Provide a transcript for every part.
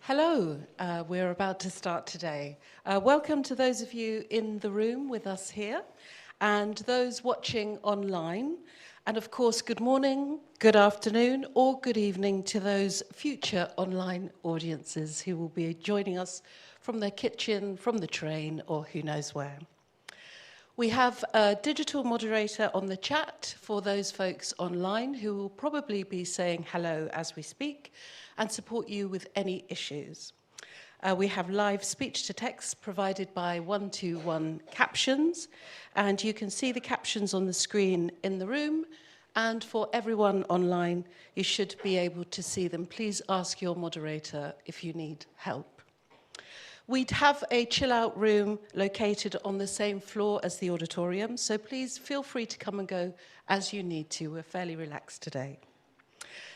Hello, we're about to start today. Welcome to those of you in the room with us here and those watching online. And of course, good morning, good afternoon, or good evening to those future online audiences who will be joining us from their kitchen, from the train, or who knows where. We have a digital moderator on the chat for those folks online who will probably be saying hello as we speak and support you with any issues. We have live speech-to-text provided by 121 Captions, and you can see the captions on the screen in the room, and for everyone online, you should be able to see them. Please ask your moderator if you need help. We'd have a chill-out room located on the same floor as the auditorium, so please feel free to come and go as you need to. We're fairly relaxed today.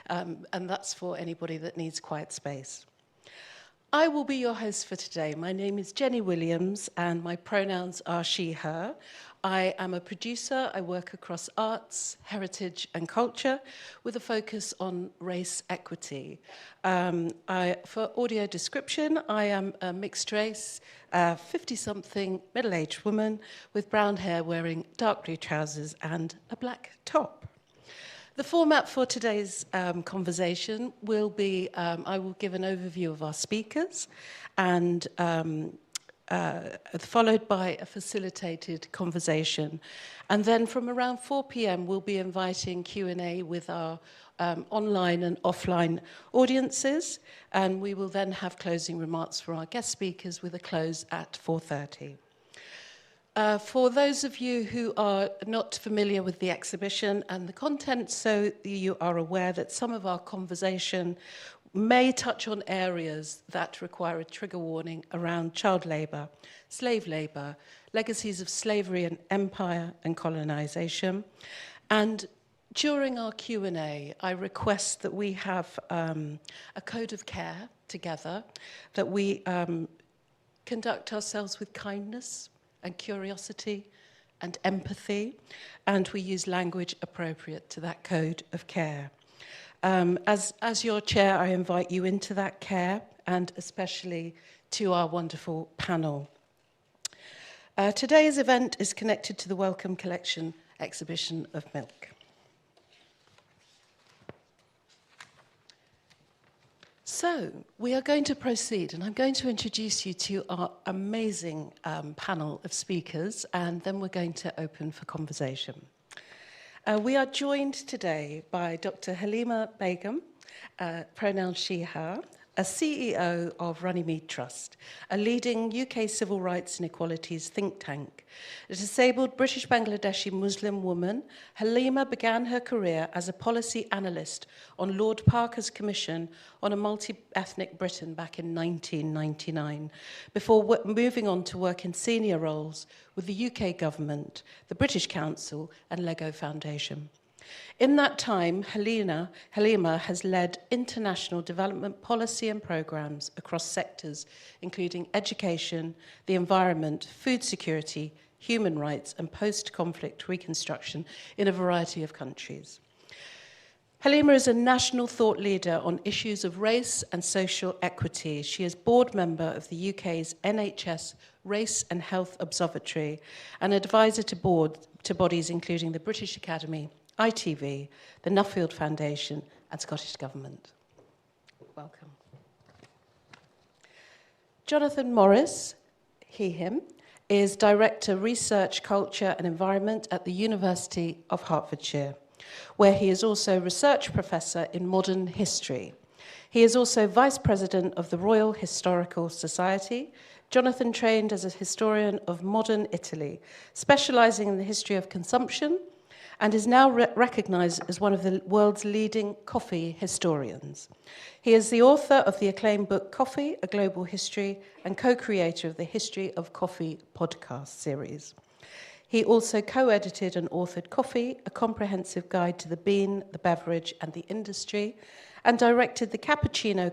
And that's for anybody that needs quiet space. I will be your host for today. My name is Jenny Williams, and my pronouns are she, her. I am a producer. I work across arts, heritage, and culture with a focus on race equity. For audio description, I am a mixed race, 50-something, middle-aged woman with brown hair wearing dark blue trousers and a black top. The format for today's conversation will be, I will give an overview of our speakers and followed by a facilitated conversation. And then from around 4 p.m, we'll be inviting Q&A with our online and offline audiences. And we will then have closing remarks for our guest speakers with a close at 4:30. For those of you who are not familiar with the exhibition and the content, so you are aware that some of our conversation may touch on areas that require a trigger warning around child labour, slave labour, legacies of slavery and empire and colonisation. And during our Q&A, I request that we have a code of care together, that we conduct ourselves with kindness and curiosity and empathy, and we use language appropriate to that code of care. As your chair, I invite you into that care, and especially to our wonderful panel. Today's event is connected to the Wellcome Collection exhibition of milk. So, we are going to proceed, and I'm going to introduce you to our amazing panel of speakers, and then we're going to open for conversation. We are joined today by Dr. Halima Begum, pronoun she, her, a CEO of Runnymede Trust, a leading UK civil rights and equalities think tank. A disabled British Bangladeshi Muslim woman, Halima began her career as a policy analyst on Lord Parker's Commission on a multi-ethnic Britain back in 1999, before moving on to work in senior roles with the UK government, the British Council, and Lego Foundation. In that time, Halima has led international development policy and programs across sectors, including education, the environment, food security, human rights, and post-conflict reconstruction in a variety of countries. Halima is a national thought leader on issues of race and social equity. She is board member of the UK's NHS Race and Health Observatory and advisor to bodies including the British Academy, ITV, the Nuffield Foundation, and Scottish Government. Welcome. Jonathan Morris, he, him, is Director Research, Culture and Environment at the University of Hertfordshire, where he is also Research Professor in Modern History. He is also Vice President of the Royal Historical Society. Jonathan trained as a historian of modern Italy, specialising in the history of consumption, and is now recognized as one of the world's leading coffee historians. He is the author of the acclaimed book Coffee, A Global History, and co-creator of the History of Coffee podcast series. He also co-edited and authored Coffee, A Comprehensive Guide to the Bean, the Beverage, and the Industry, and directed the Cappuccino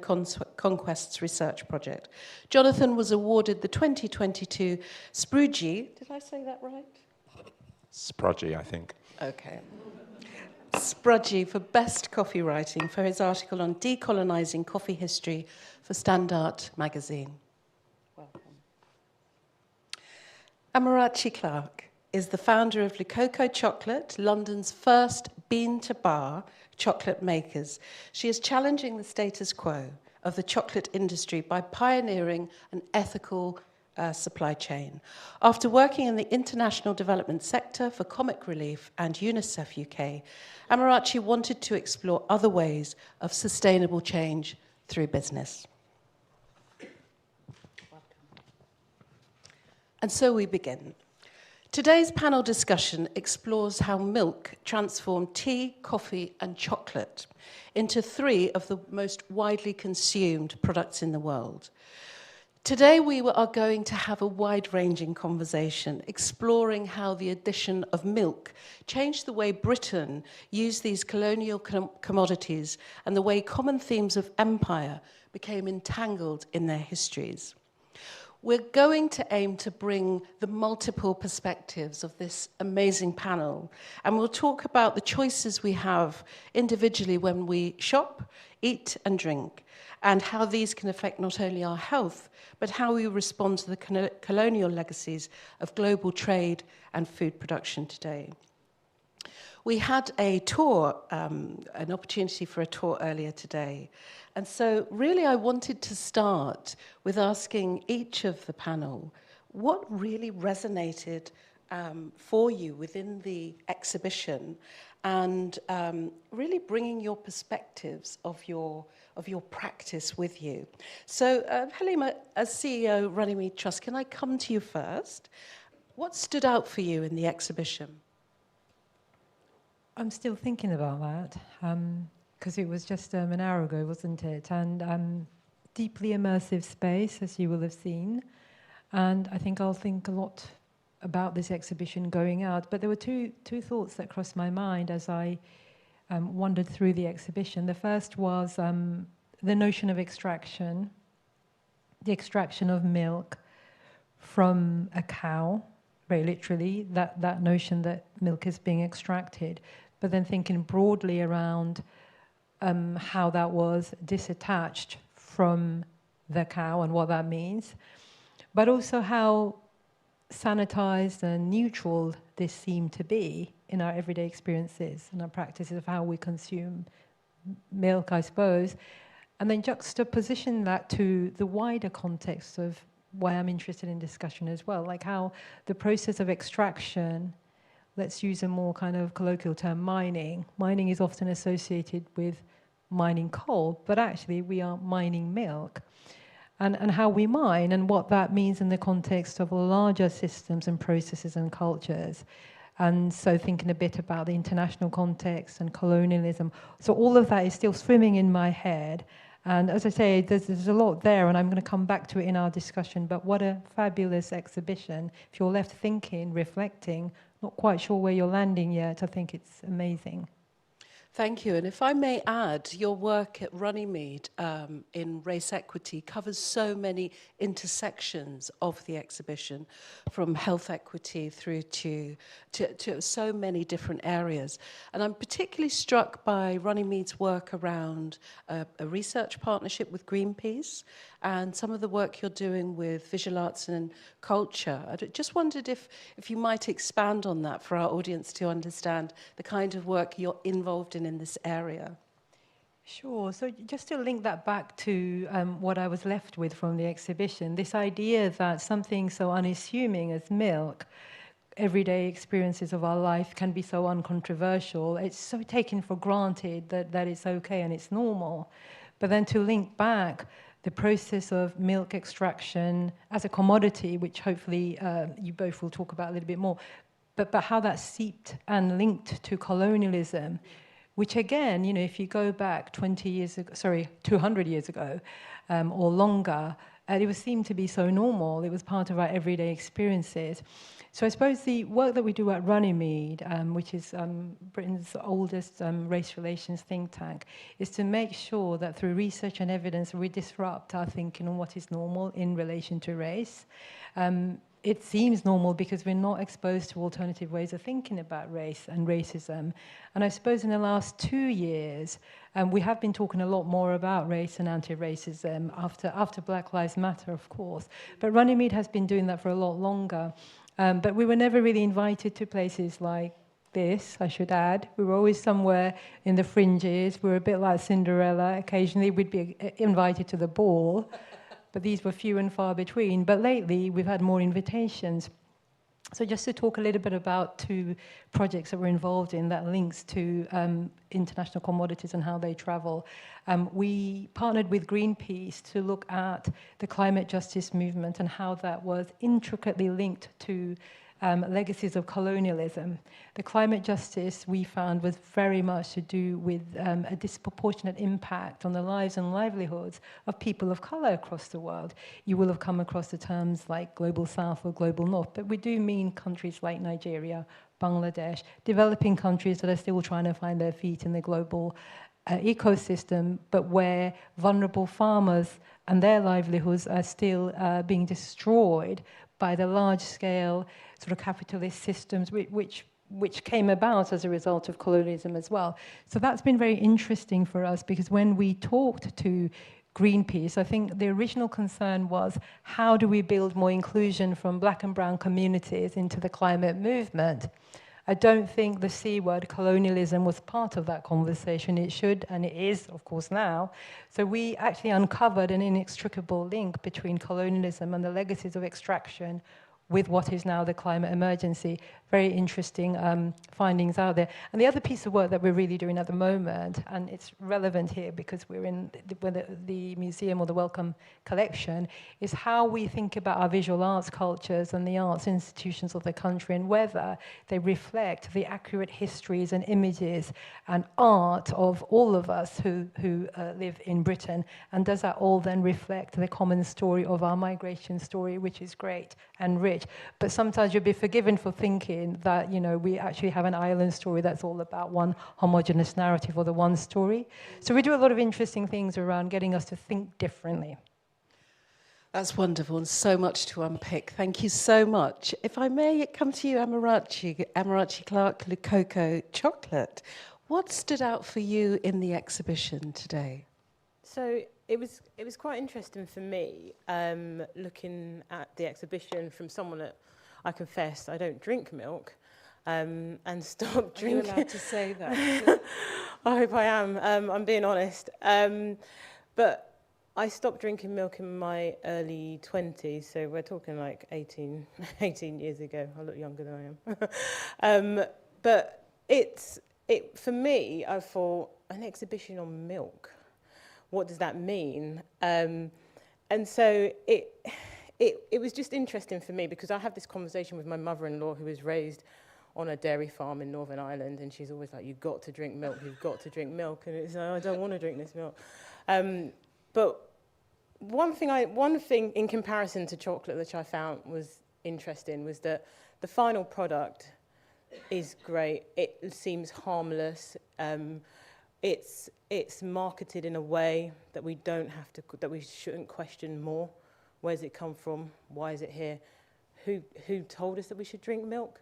Conquests Research Project. Jonathan was awarded the 2022 Sprudgie, did I say that right? Sprudgie, I think. Okay. Sprudgie for Best Coffee Writing for his article on decolonising coffee history for Standard magazine. Welcome. Amarachi Clark is the founder of Le Coco Chocolate, London's first bean-to-bar chocolate makers. She is challenging the status quo of the chocolate industry by pioneering an ethical supply chain. After working in the international development sector for Comic Relief and UNICEF UK, Amarachi wanted to explore other ways of sustainable change through business. And so we begin. Today's panel discussion explores how milk transformed tea, coffee, and chocolate into three of the most widely consumed products in the world. Today we are going to have a wide-ranging conversation exploring how the addition of milk changed the way Britain used these colonial commodities and the way common themes of empire became entangled in their histories. We're going to aim to bring the multiple perspectives of this amazing panel, and we'll talk about the choices we have individually when we shop, eat, and drink, and how these can affect not only our health, but how we respond to the colonial legacies of global trade and food production today. We had a tour, an opportunity for a tour earlier today. And so really I wanted to start with asking each of the panel what really resonated for you within the exhibition, and really bringing your perspectives of your practice with you. So Halima, as CEO Runnymede Trust, can I come to you first? What stood out for you in the exhibition? I'm still thinking about that, because it was just an hour ago, wasn't it? And deeply immersive space, as you will have seen. And I think I'll think a lot about this exhibition going out. But there were two thoughts that crossed my mind as I wandered through the exhibition. The first was the notion of extraction, the extraction of milk from a cow, very literally, that notion that milk is being extracted, but then thinking broadly around how that was disattached from the cow and what that means, but also how sanitized and neutral this seemed to be in our everyday experiences and our practices of how we consume milk, I suppose, and then juxtaposition that to the wider context of why I'm interested in discussion as well, like how the process of extraction, let's use a more kind of colloquial term, mining. Mining is often associated with mining coal, but actually we are mining milk. And how we mine and what that means in the context of larger systems and processes and cultures. And so thinking a bit about the international context and colonialism. So all of that is still swimming in my head. And as I say, there's a lot there, and I'm going to come back to it in our discussion, but what a fabulous exhibition. If you're left thinking, reflecting, not quite sure where you're landing yet, I think it's amazing. Thank you. And if I may add, your work at Runnymede in race equity covers so many intersections of the exhibition, from health equity through to so many different areas. And I'm particularly struck by Runnymede's work around a research partnership with Greenpeace and some of the work you're doing with visual arts and culture. I just wondered if you might expand on that for our audience to understand the kind of work you're involved in this area. Sure. So just to link that back to what I was left with from the exhibition, this idea that something so unassuming as milk, everyday experiences of our life, can be so uncontroversial. It's so taken for granted that it's okay and it's normal. But then to link back the process of milk extraction as a commodity, which hopefully you both will talk about a little bit more, but how that seeped and linked to colonialism, which again, you know, if you go back 200 years ago or longer, it was seemed to be so normal. It was part of our everyday experiences. So I suppose the work that we do at Runnymede, which is Britain's oldest race relations think tank, is to make sure that through research and evidence we disrupt our thinking on what is normal in relation to race. it seems normal because we're not exposed to alternative ways of thinking about race and racism. And I suppose in the last 2 years, we have been talking a lot more about race and anti-racism after Black Lives Matter, of course. But Runnymede has been doing that for a lot longer. But we were never really invited to places like this, I should add. We were always somewhere in the fringes. We were a bit like Cinderella. Occasionally we'd be invited to the ball, but these were few and far between. But lately we've had more invitations. So just to talk a little bit about 2 projects that we're involved in that links to international commodities and how they travel. We partnered with Greenpeace to look at the climate justice movement and how that was intricately linked to legacies of colonialism. The climate justice we found was very much to do with a disproportionate impact on the lives and livelihoods of people of color across the world. You will have come across the terms like global south or global north, but we do mean countries like Nigeria, Bangladesh, developing countries that are still trying to find their feet in the global ecosystem, but where vulnerable farmers and their livelihoods are still being destroyed by the large-scale sort of capitalist systems which came about as a result of colonialism as well. So that's been very interesting for us, because when we talked to Greenpeace, I think the original concern was, how do we build more inclusion from black and brown communities into the climate movement? I don't think the C word, colonialism, was part of that conversation. It should, and it is, of course, now. So we actually uncovered an inextricable link between colonialism and the legacies of extraction with what is now the climate emergency. Very interesting findings out there. And the other piece of work that we're really doing at the moment, and it's relevant here because we're in the museum or the Wellcome collection, is how we think about our visual arts cultures and the arts institutions of the country, and whether they reflect the accurate histories and images and art of all of us who live in Britain. And does that all then reflect the common story of our migration story, which is great and rich. But sometimes you'll be forgiven for thinking that, you know, we actually have an island story that's all about one homogenous narrative or the one story. So we do a lot of interesting things around getting us to think differently. That's wonderful, and so much to unpick. Thank you so much. If I may come to you, Amarachi Clark, Le Coco Chocolate. What stood out for you in the exhibition today? So it was quite interesting for me, looking at the exhibition from someone that, I confess, I don't drink milk, and stop drinking. Are you allowed to say that? I hope I am. I'm being honest. But I stopped drinking milk in my early 20s, so we're talking like 18 years ago. I look younger than I am. But for me, I thought, an exhibition on milk. What does that mean? And so it was just interesting for me, because I have this conversation with my mother-in-law, who was raised on a dairy farm in Northern Ireland, and she's always like, you've got to drink milk, you've got to drink milk. And it's like, I don't want to drink this milk. But one thing in comparison to chocolate which I found was interesting was that the final product is great. It seems harmless. It's marketed in a way that we shouldn't question more. Where's it come from? Why is it here? Who told us that we should drink milk?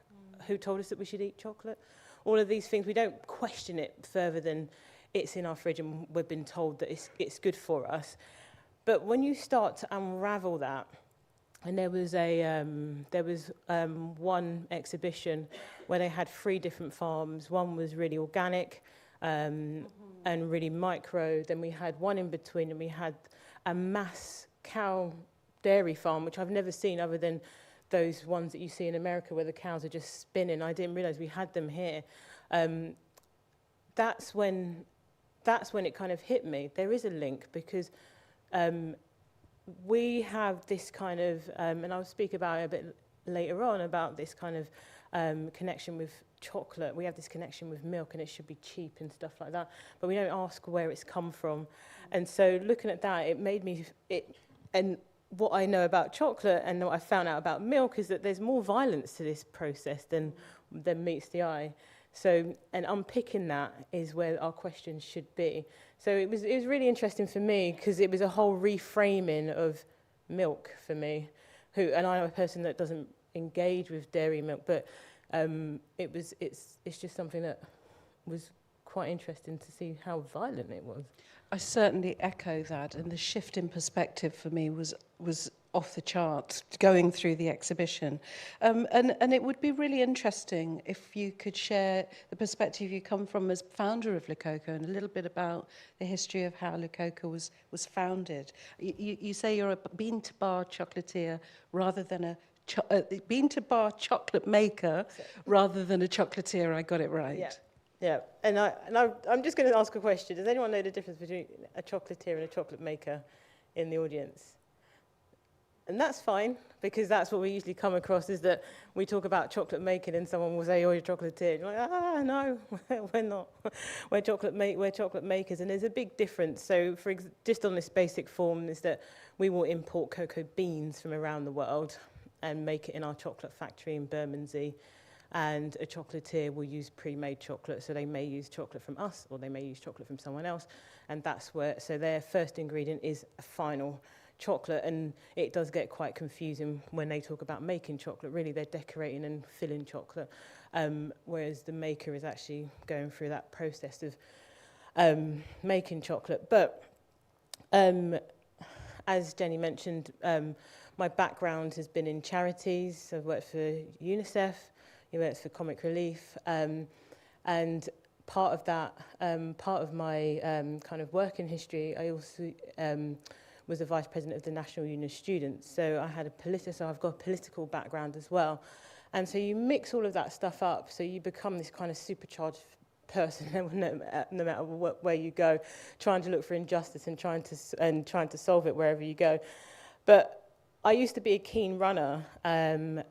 Who told us that we should eat chocolate? All of these things, we don't question it further than it's in our fridge and we've been told that it's good for us. But when you start to unravel that, and there was one exhibition where they had 3 different farms. One was really organic, and really micro. Then we had one in between, and we had a mass cow dairy farm, which I've never seen other than those ones that you see in America where the cows are just spinning. I didn't realize we had them here. That's when it kind of hit me. There is a link, because we have this kind of, and I'll speak about it a bit later on, about this kind of connection with chocolate. We have this connection with milk, and it should be cheap and stuff like that, but we don't ask where it's come from. And so looking at that, it made me, and what I know about chocolate and what I found out about milk is that there's more violence to this process than meets the eye. So, and unpicking that is where our questions should be. So it was really interesting for me, because it was a whole reframing of milk for me. And I'm a person that doesn't engage with dairy milk, but it's just something that was quite interesting to see how violent it was. I certainly echo that, and the shift in perspective for me was off the charts going through the exhibition. And it would be really interesting if you could share the perspective you come from as founder of Le Coco and a little bit about the history of how Le Coco was founded. You say you're a bean-to-bar chocolatier rather than a bean-to-bar chocolate maker rather than a chocolatier. I got it right. Yeah. Yeah, and I'm just going to ask a question. Does anyone know the difference between a chocolatier and a chocolate maker in the audience? And that's fine, because that's what we usually come across, is that we talk about chocolate making and someone will say, oh, you're a chocolatier. You're like, no, we're not. We're chocolate makers, and there's a big difference. So just on this basic form is that we will import cocoa beans from around the world and make it in our chocolate factory in Bermondsey. And a chocolatier will use pre-made chocolate, so they may use chocolate from us or they may use chocolate from someone else, and that's where, so their first ingredient is a final chocolate, and it does get quite confusing when they talk about making chocolate. Really, they're decorating and filling chocolate, whereas the maker is actually going through that process of making chocolate. But as Jenny mentioned, my background has been in charities. I've worked for UNICEF, he works for Comic Relief, and part of that, part of my kind of work in history, I also was the vice president of the National Union of Students. So I had so I've got a political background as well. And so you mix all of that stuff up, so you become this kind of supercharged person, no matter where you go, trying to look for injustice and trying to solve it wherever you go. But I used to be a keen runner, and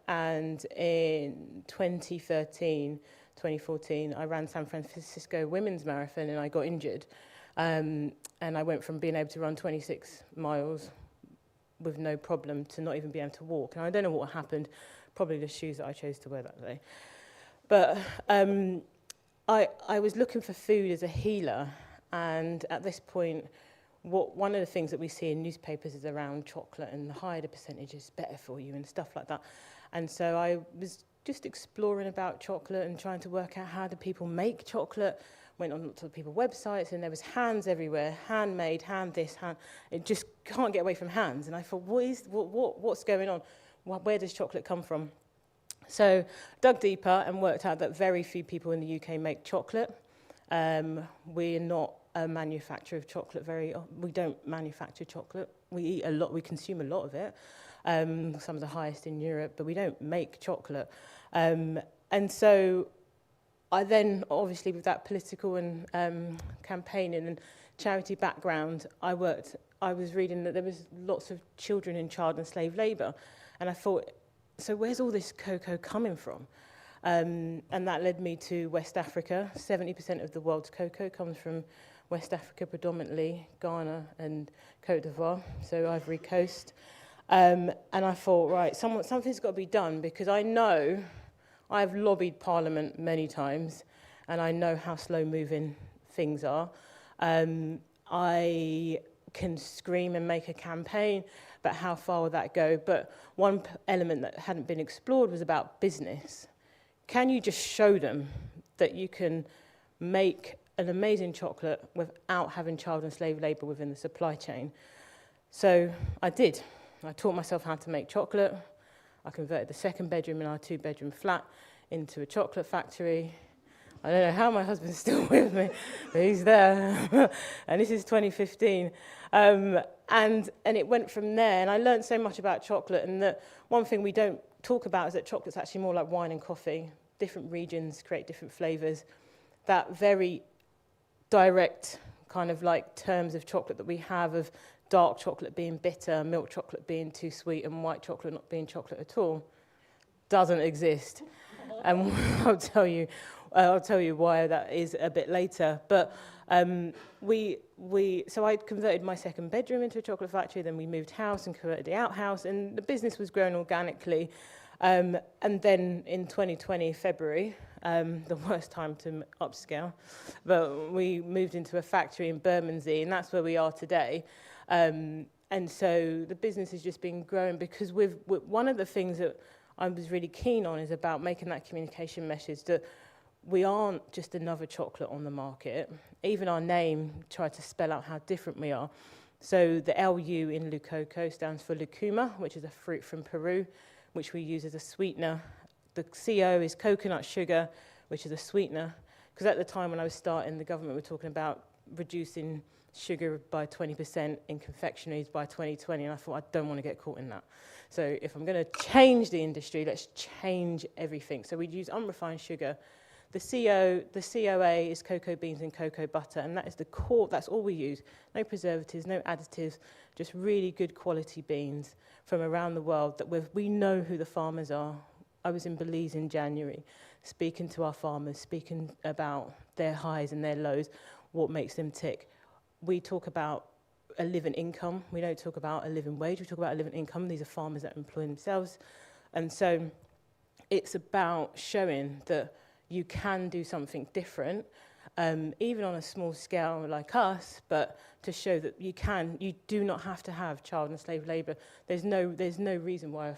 in 2014, I ran San Francisco Women's Marathon and I got injured. And I went from being able to run 26 miles with no problem to not even being able to walk. And I don't know what happened, probably the shoes that I chose to wear that day. But I was looking for food as a healer, and at this point, one of the things that we see in newspapers is around chocolate, and the higher the percentage is better for you and stuff like that. And so I was just exploring about chocolate and trying to work out how do people make chocolate. Went on lots of people's websites, and there was hands everywhere, handmade, hand this, hand. It just can't get away from hands. And I thought, what's going on? Where does chocolate come from? So dug deeper and worked out that very few people in the UK make chocolate. We're not a manufacturer of chocolate. We don't manufacture chocolate. We eat a lot. We consume a lot of it. Some of the highest in Europe, but we don't make chocolate. And so I then, obviously, with that political and campaigning and charity background, I was reading that there was lots of children in child and slave labour, and I thought, so where's all this cocoa coming from? And that led me to West Africa. 70% of the world's cocoa comes from West Africa, predominantly Ghana and Côte d'Ivoire, so Ivory Coast. And I thought, right, something's got to be done, because I know I've lobbied Parliament many times, and I know how slow-moving things are. I can scream and make a campaign, but how far will that go? But one element that hadn't been explored was about business. Can you just show them that you can make an amazing chocolate without having child and slave labour within the supply chain? So I did. I taught myself how to make chocolate. I converted the second bedroom in our 2-bedroom flat into a chocolate factory. I don't know how my husband's still with me, but he's there. And this is 2015. And it went from there. And I learned so much about chocolate. And that one thing we don't talk about is that chocolate's actually more like wine and coffee. Different regions create different flavours. That very direct kind of like terms of chocolate that we have, of dark chocolate being bitter, milk chocolate being too sweet, and white chocolate not being chocolate at all, doesn't exist. And I'll tell you why that is a bit later. But so I converted my second bedroom into a chocolate factory. Then we moved house and converted the outhouse, and the business was growing organically. And then in 2020, February, the worst time to upscale, but we moved into a factory in Bermondsey, and that's where we are today. And so the business has just been growing, because with one of the things that I was really keen on is about making that communication message that we aren't just another chocolate on the market. Even our name tried to spell out how different we are. So the LU in Lucoco stands for lucuma, which is a fruit from Peru, which we use as a sweetener. The CO is coconut sugar, which is a sweetener. Because at the time when I was starting, the government were talking about reducing sugar by 20% in confectionaries by 2020, and I thought, I don't want to get caught in that. So if I'm going to change the industry, let's change everything. So we'd use unrefined sugar. The COA is cocoa beans and cocoa butter, and that is the core, that's all we use. No preservatives, no additives, just really good quality beans from around the world that we know who the farmers are. I was in Belize in January, speaking to our farmers, speaking about their highs and their lows, what makes them tick. We talk about a living income. We don't talk about a living wage. We talk about a living income. These are farmers that employ themselves. And so it's about showing that you can do something different, even on a small scale like us, but to show that you do not have to have child and slave labour. There's no reason why a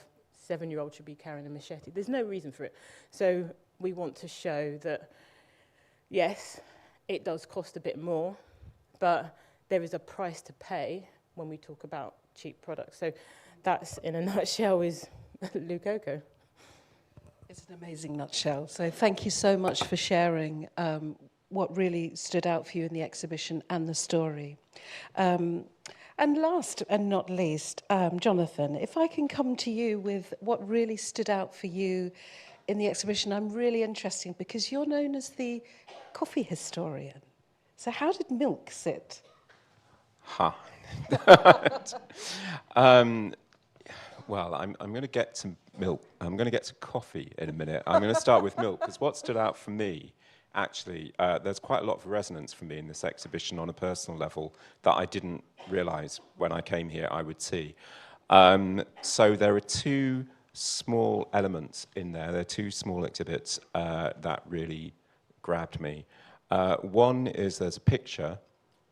7-year-old should be carrying a machete. There's no reason for it. So we want to show that, yes, it does cost a bit more, but there is a price to pay when we talk about cheap products. So that's, in a nutshell, is Lucoco. It's an amazing nutshell. So thank you so much for sharing what really stood out for you in the exhibition and the story. And last and not least, Jonathan, if I can come to you with what really stood out for you in the exhibition, I'm really interested because you're known as the coffee historian. So how did milk sit? Well, I'm going to get to milk. I'm going to get to coffee in a minute. I'm going to start with milk, because what stood out for me, actually, there's quite a lot of resonance for me in this exhibition on a personal level that I didn't realise when I came here I would see. So there are two small elements in there. There are two small exhibits that really grabbed me. One is there's a picture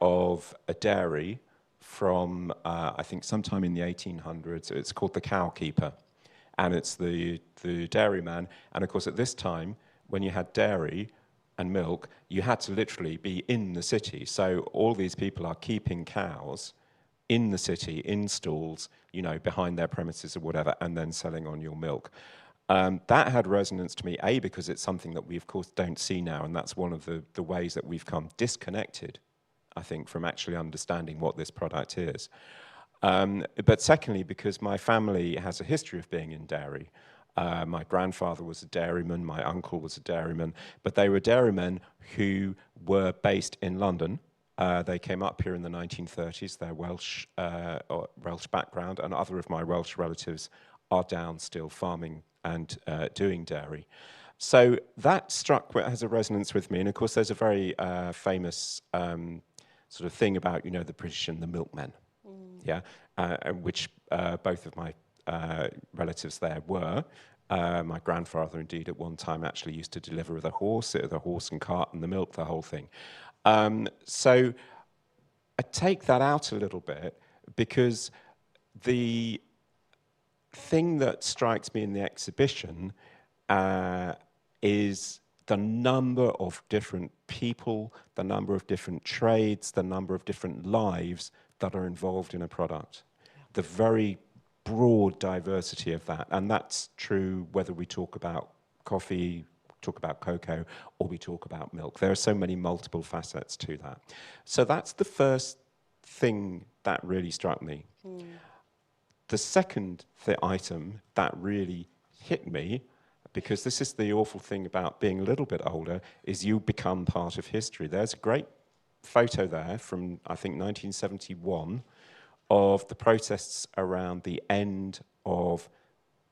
of a dairy from, I think, sometime in the 1800s. It's called the Cowkeeper, and it's the dairyman. And of course, at this time, when you had dairy and milk, you had to literally be in the city. So all these people are keeping cows in the city, in stalls, you know, behind their premises or whatever, and then selling on your milk. That had resonance to me, A, because it's something that we, of course, don't see now, and that's one of the ways that we've come disconnected, I think, from actually understanding what this product is. But secondly, because my family has a history of being in dairy. My grandfather was a dairyman, my uncle was a dairyman, but they were dairymen who were based in London. They came up here in the 1930s. They're Welsh background, and other of my Welsh relatives are down still farming and doing dairy. So that has a resonance with me. And of course, there's a very famous sort of thing about, you know, the British and the milkmen, yeah, which both of my relatives there were. My grandfather, indeed, at one time actually used to deliver the horse and cart and the milk, the whole thing. So I take that out a little bit because the thing that strikes me in the exhibition is the number of different people, the number of different trades, the number of different lives that are involved in a product. The very broad diversity of that. And that's true whether we talk about coffee, talk about cocoa, or we talk about milk. There are so many multiple facets to that. So that's the first thing that really struck me. The second item that really hit me, because this is the awful thing about being a little bit older, is you become part of history. There's a great photo there from, I think, 1971 of the protests around the end of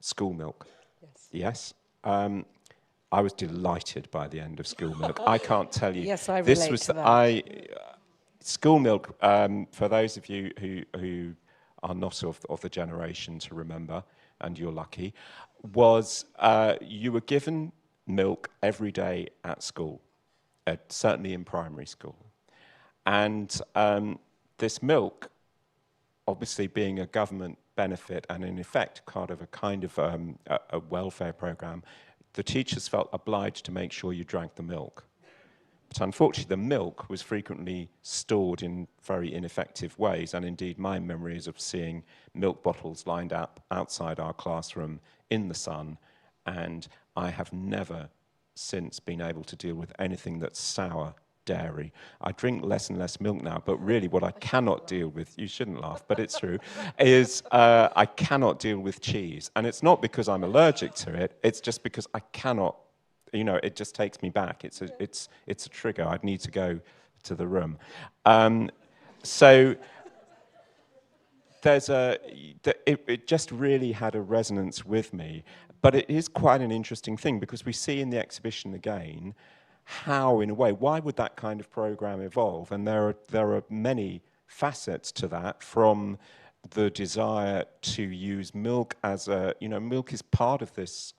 school milk. Yes. I was delighted by the end of school milk. I can't tell you. Yes, I relate to that. School milk, for those of you who are not of the generation to remember, and you're lucky, was you were given milk every day at school, certainly in primary school. And this milk, obviously being a government benefit and in effect a welfare program, the teachers felt obliged to make sure you drank the milk. But unfortunately, the milk was frequently stored in very ineffective ways, and indeed my memory is of seeing milk bottles lined up outside our classroom in the sun, and I have never since been able to deal with anything that's sour dairy. I drink less and less milk now, but really what I cannot deal with, you shouldn't laugh, but it's true, is I cannot deal with cheese. And it's not because I'm allergic to it, it's just because I cannot, it just takes me back. It's a trigger. I'd need to go to the room. So it just really had a resonance with me. But it is quite an interesting thing because we see in the exhibition again how, in a way, why would that kind of program evolve? And there are many facets to that, from the desire to use milk as milk is part of this,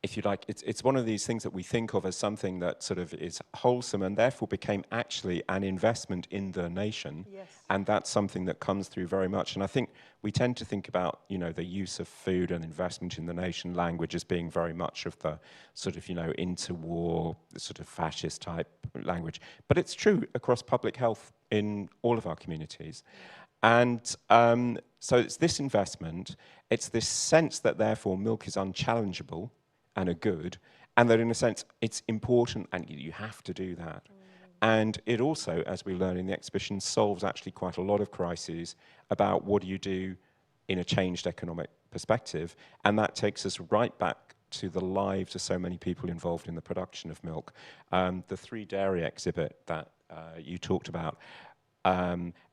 if you like, it's one of these things that we think of as something that sort of is wholesome and therefore became actually an investment in the nation. Yes. And that's something that comes through very much. And I think we tend to think about, the use of food and investment in the nation language as being very much of the sort of, interwar, sort of fascist type language. But it's true across public health in all of our communities. And so it's this investment, it's this sense that therefore milk is unchallengeable and a good, and that in a sense it's important and you have to do that. And it also, as we learn in the exhibition, solves actually quite a lot of crises about what do you do in a changed economic perspective, and that takes us right back to the lives of so many people involved in the production of milk. The 3 Dairy exhibit that you talked about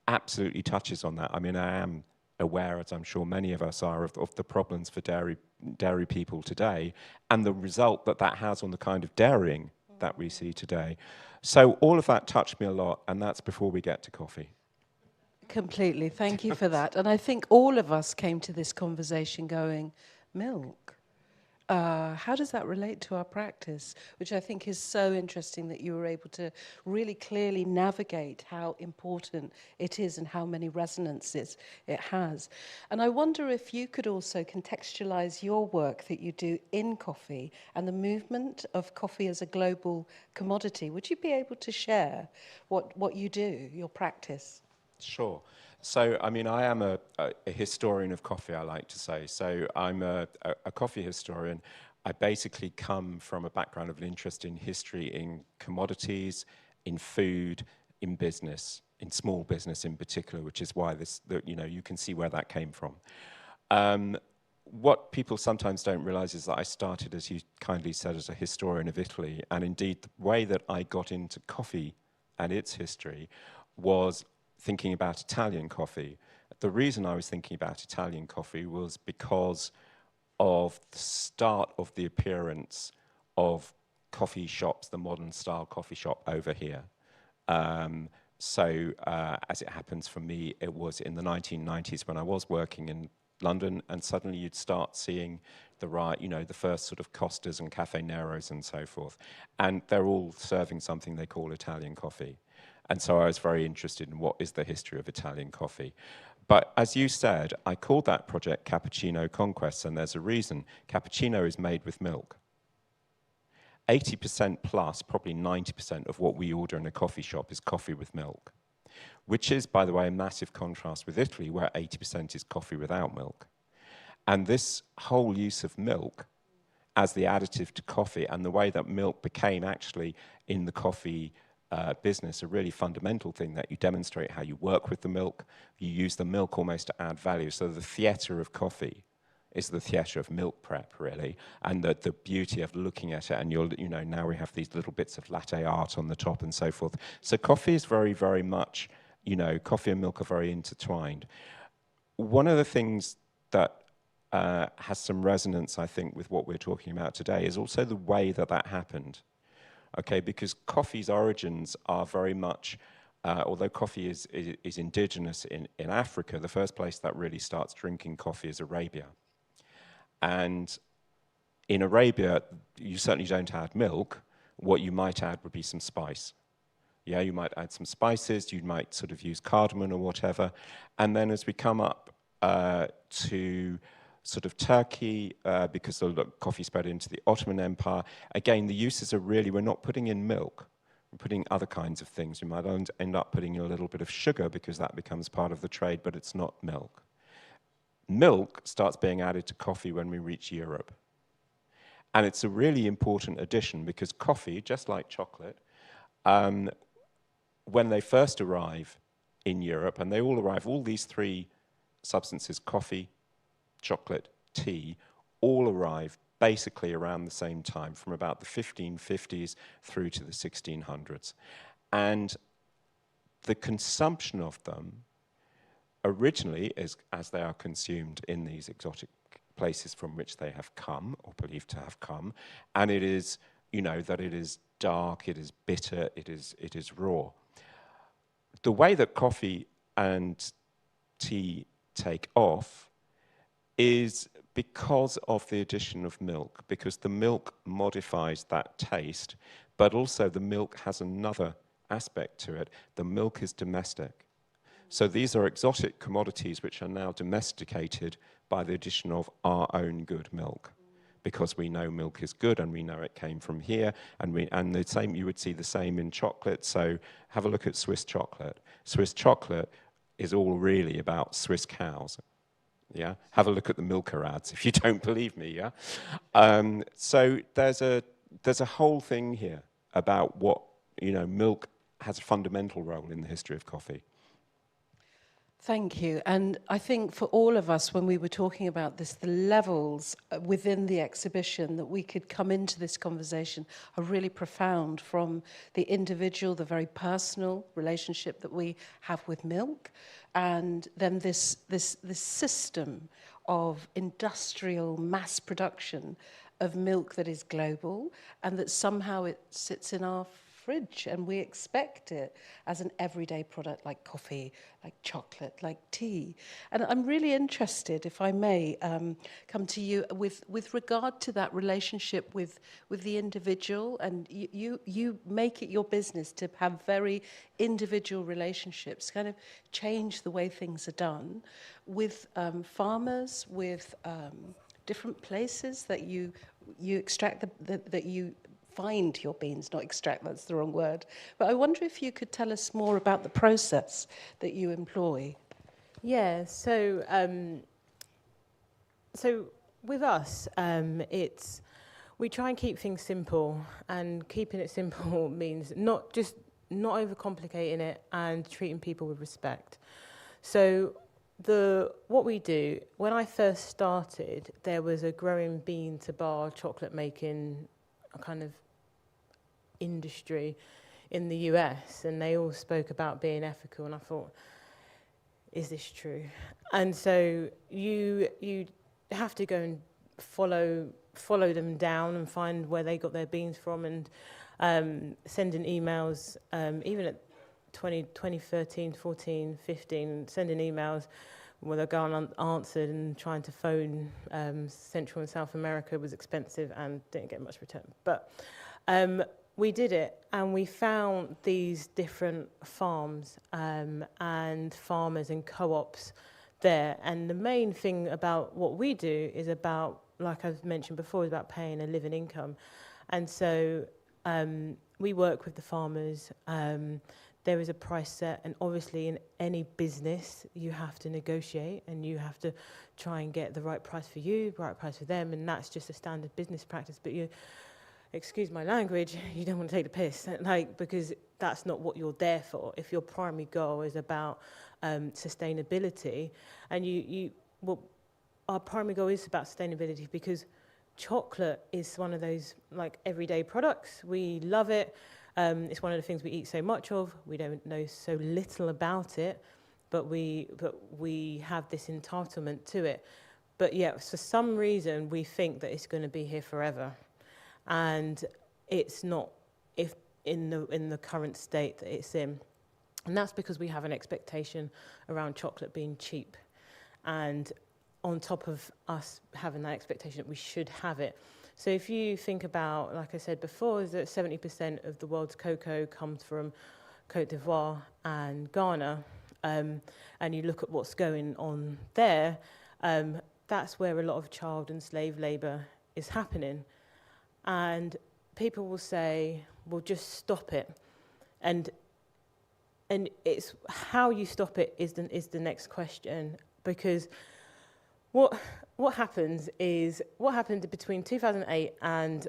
absolutely touches on that. I mean, I am aware, as I'm sure many of us are, of the problems for dairy people today and the result that has on the kind of dairying that we see today. So all of that touched me a lot, and that's before we get to coffee. Completely. Thank you for that. And I think all of us came to this conversation going, milk. How does that relate to our practice? Which I think is so interesting that you were able to really clearly navigate how important it is and how many resonances it has. And I wonder if you could also contextualize your work that you do in coffee and the movement of coffee as a global commodity. Would you be able to share what you do, your practice? Sure. So, I mean, I am a historian of coffee, I like to say. So I'm a coffee historian. I basically come from a background of an interest in history, in commodities, in food, in business, in small business in particular, which is why you can see where that came from. What people sometimes don't realize is that I started, as you kindly said, as a historian of Italy. And indeed, the way that I got into coffee and its history was thinking about Italian coffee. The reason I was thinking about Italian coffee was because of the start of the appearance of coffee shops, the modern style coffee shop over here. So as it happens for me, it was in the 1990s when I was working in London, and suddenly you'd start seeing the first sort of Costas and Caffè Neros and so forth. And they're all serving something they call Italian coffee. And so I was very interested in what is the history of Italian coffee. But as you said, I called that project Cappuccino Conquests, and there's a reason. Cappuccino is made with milk. 80% plus, probably 90% of what we order in a coffee shop is coffee with milk, which is, by the way, a massive contrast with Italy, where 80% is coffee without milk. And this whole use of milk as the additive to coffee, and the way that milk became actually in the coffee business a really fundamental thing, that you demonstrate how you work with the milk, you use the milk almost to add value. So the theatre of coffee is the theatre of milk prep, really, and the beauty of looking at it, and now we have these little bits of latte art on the top and so forth. So coffee is very, very much, coffee and milk are very intertwined. One of the things that has some resonance, I think, with what we're talking about today is also the way that happened. Okay, because coffee's origins are very much, although coffee is indigenous in Africa, the first place that really starts drinking coffee is Arabia. And in Arabia, you certainly don't add milk. What you might add would be some spice. Yeah, you might add some spices, you might sort of use cardamom or whatever. And then as we come up to sort of Turkey, because the coffee spread into the Ottoman Empire, again, the uses are really, we're not putting in milk, we're putting other kinds of things. You might end up putting in a little bit of sugar because that becomes part of the trade, but it's not milk. Milk starts being added to coffee when we reach Europe. And it's a really important addition because coffee, just like chocolate, when they first arrive in Europe, and they all arrive, all these three substances, coffee, chocolate, tea, all arrive basically around the same time, from about the 1550s through to the 1600s. And the consumption of them originally, as they are consumed in these exotic places from which they have come, or believed to have come, and it is, you know, that it is dark, it is bitter, it is raw. The way that coffee and tea take off is because of the addition of milk, because the milk modifies that taste, but also the milk has another aspect to it. The milk is domestic. So these are exotic commodities which are now domesticated by the addition of our own good milk, because we know milk is good and we know it came from here, and the same, you would see the same in chocolate. So have a look at Swiss chocolate. Swiss chocolate is all really about Swiss cows. Yeah, have a look at the Milka ads if you don't believe me. Yeah, so there's a whole thing here about what, you know, milk has a fundamental role in the history of coffee. Thank you. And I think for all of us, when we were talking about this, the levels within the exhibition that we could come into this conversation are really profound, from the individual, the very personal relationship that we have with milk, and then this system of industrial mass production of milk that is global, and that somehow it sits in our fridge and we expect it as an everyday product, like coffee, like chocolate, like tea. And I'm really interested, if I may, come to you with regard to that relationship with the individual. And you make it your business to have very individual relationships, kind of change the way things are done with farmers, with different places that you extract, that you find your beans, not extract, that's the wrong word. But I wonder if you could tell us more about the process that you employ. Yeah, so with us, we try and keep things simple, and keeping it simple means not overcomplicating it and treating people with respect. So what we do, when I first started, there was a growing bean to bar chocolate making kind of industry in the US, and they all spoke about being ethical, and I thought, is this true? And so you have to go and follow them down and find where they got their beans from, and sending emails, even at 2013, 14, 15, sending emails where they're going unanswered, and trying to phone Central and South America was expensive and didn't get much return. But we did it, and we found these different farms and farmers and co-ops there. And the main thing about what we do is about, like I've mentioned before, is about paying a living income. And so we work with the farmers. There is a price set, and obviously in any business you have to negotiate, and you have to try and get the right price for you, the right price for them, and that's just a standard business practice. But you, excuse my language, you don't want to take the piss, because that's not what you're there for. If your primary goal is about sustainability, and well, our primary goal is about sustainability, because chocolate is one of those like everyday products. We love it. It's one of the things we eat so much of. We don't know so little about it, but we have this entitlement to it. But yeah, for some reason we think that it's going to be here forever, and it's not, if in the current state that it's in. And that's because we have an expectation around chocolate being cheap, and on top of us having that expectation that we should have it. So if you think about, like I said before, is that 70% of the world's cocoa comes from Côte d'Ivoire and Ghana, and you look at what's going on there, that's where a lot of child and slave labour is happening. And people will say, well, just stop it. And it's how you stop it is the next question, because what happened between 2008 and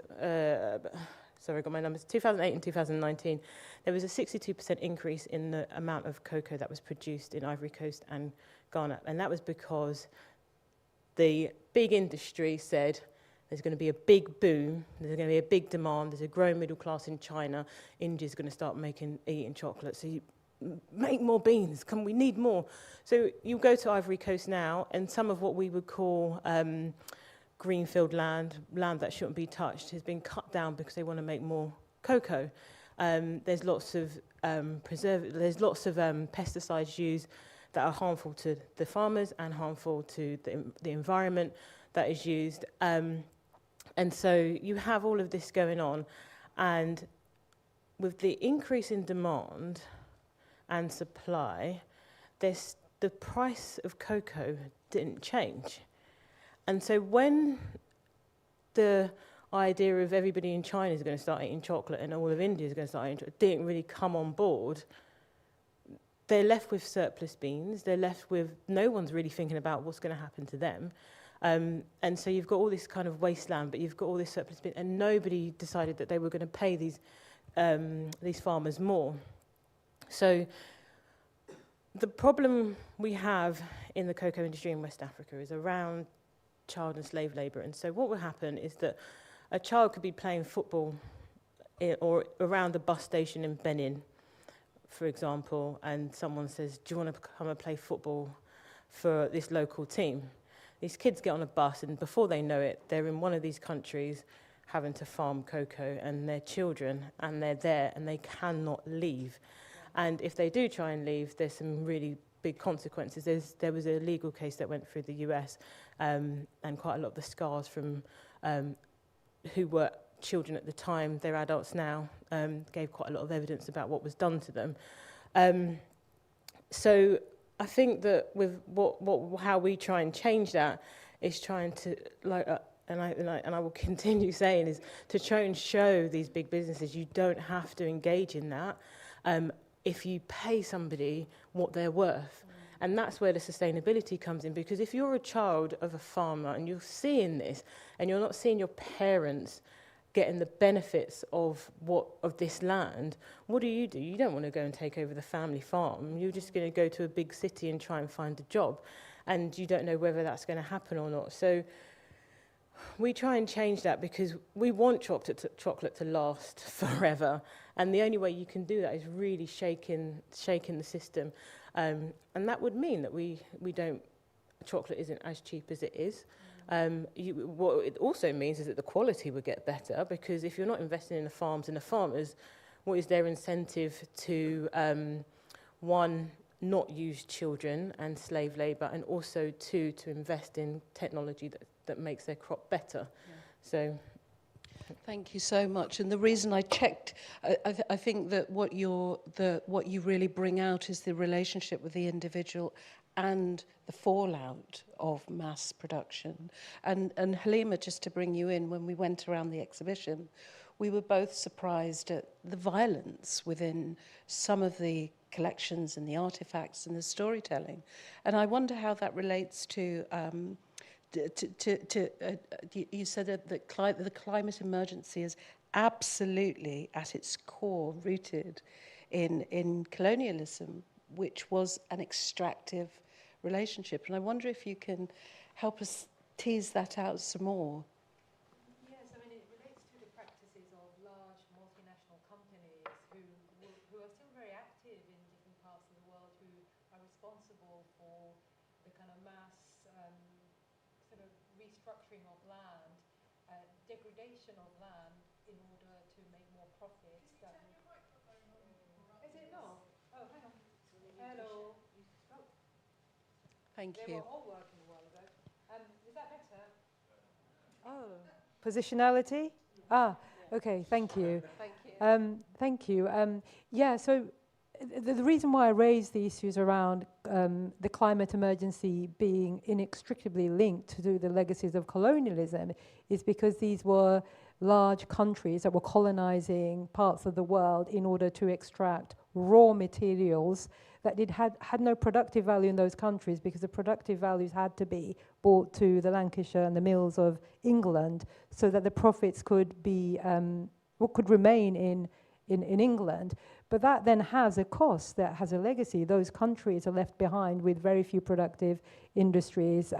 sorry, I got my numbers. 2008 and 2019, there was a 62% increase in the amount of cocoa that was produced in Ivory Coast and Ghana, and that was because the big industry said there's going to be a big boom, there's going to be a big demand, there's a growing middle class in China, India's going to start eating chocolate, so you make more beans, we need more. So you go to Ivory Coast now, and some of what we would call greenfield land that shouldn't be touched, has been cut down because they want to make more cocoa. There's lots of pesticides used that are harmful to the farmers and harmful to the environment that is used. And so you have all of this going on, and with the increase in demand and supply, the price of cocoa didn't change. And so when the idea of everybody in China is going to start eating chocolate and all of India is going to start eating chocolate didn't really come on board, they're left with surplus beans, they're left with no one's really thinking about what's going to happen to them. And so you've got all this kind of wasteland, but you've got all this surplus beans, and nobody decided that they were going to pay these farmers more. So the problem we have in the cocoa industry in West Africa is around child and slave labour. And so what will happen is that a child could be playing football or around the bus station in Benin, for example, and someone says, do you want to come and play football for this local team? These kids get on a bus, and before they know it, they're in one of these countries having to farm cocoa, and they're children, and they're there, and they cannot leave. And if they do try and leave, there's some really big consequences. There was a legal case that went through the US, and quite a lot of the scars from who were children at the time, they're adults now, gave quite a lot of evidence about what was done to them. So I think that with how we try and change that is trying to, and I will continue saying, is to try and show these big businesses you don't have to engage in that if you pay somebody what they're worth. And that's where the sustainability comes in, because if you're a child of a farmer and you're seeing this and you're not seeing your parents getting the benefits of this land, what do? You don't want to go and take over the family farm. You're just going to go to a big city and try and find a job, and you don't know whether that's going to happen or not. So we try and change that because we want chocolate to last forever, and the only way you can do that is really shaking the system. And that would mean that chocolate isn't as cheap as it is. What it also means is that the quality would get better, because if you're not investing in the farms and the farmers, what is their incentive to, one, not use children and slave labour, and also two, to invest in technology that makes their crop better. Yeah. So. Thank you so much. And the reason I checked, I think that what you really bring out is the relationship with the individual and the fallout of mass production. And Halima, just to bring you in, when we went around the exhibition, we were both surprised at the violence within some of the collections and the artifacts and the storytelling. And I wonder how that relates to you said that the climate emergency is absolutely at its core rooted in colonialism, which was an extractive relationship. And I wonder if you can help us tease that out some more. Yes, I mean, it relates to the practices of large multinational companies who are still very active in different parts of the world, who are responsible for the kind of mass sort of restructuring of land, degradation of land in order to make more profits. Is it not? Oh, hang on. Hello. Oh. Thank They you. were all working a while ago. Is that better? Oh. Positionality? Ah, okay, thank you. Thank you. Thank you. Yeah, so the reason why I raise the issues around the climate emergency being inextricably linked to the legacies of colonialism is because these were large countries that were colonizing parts of the world in order to extract raw materials that had no productive value in those countries, because the productive values had to be brought to the Lancashire and the mills of England so that the profits could be could remain in England. But that then has a cost, that has a legacy. Those countries are left behind with very few productive industries,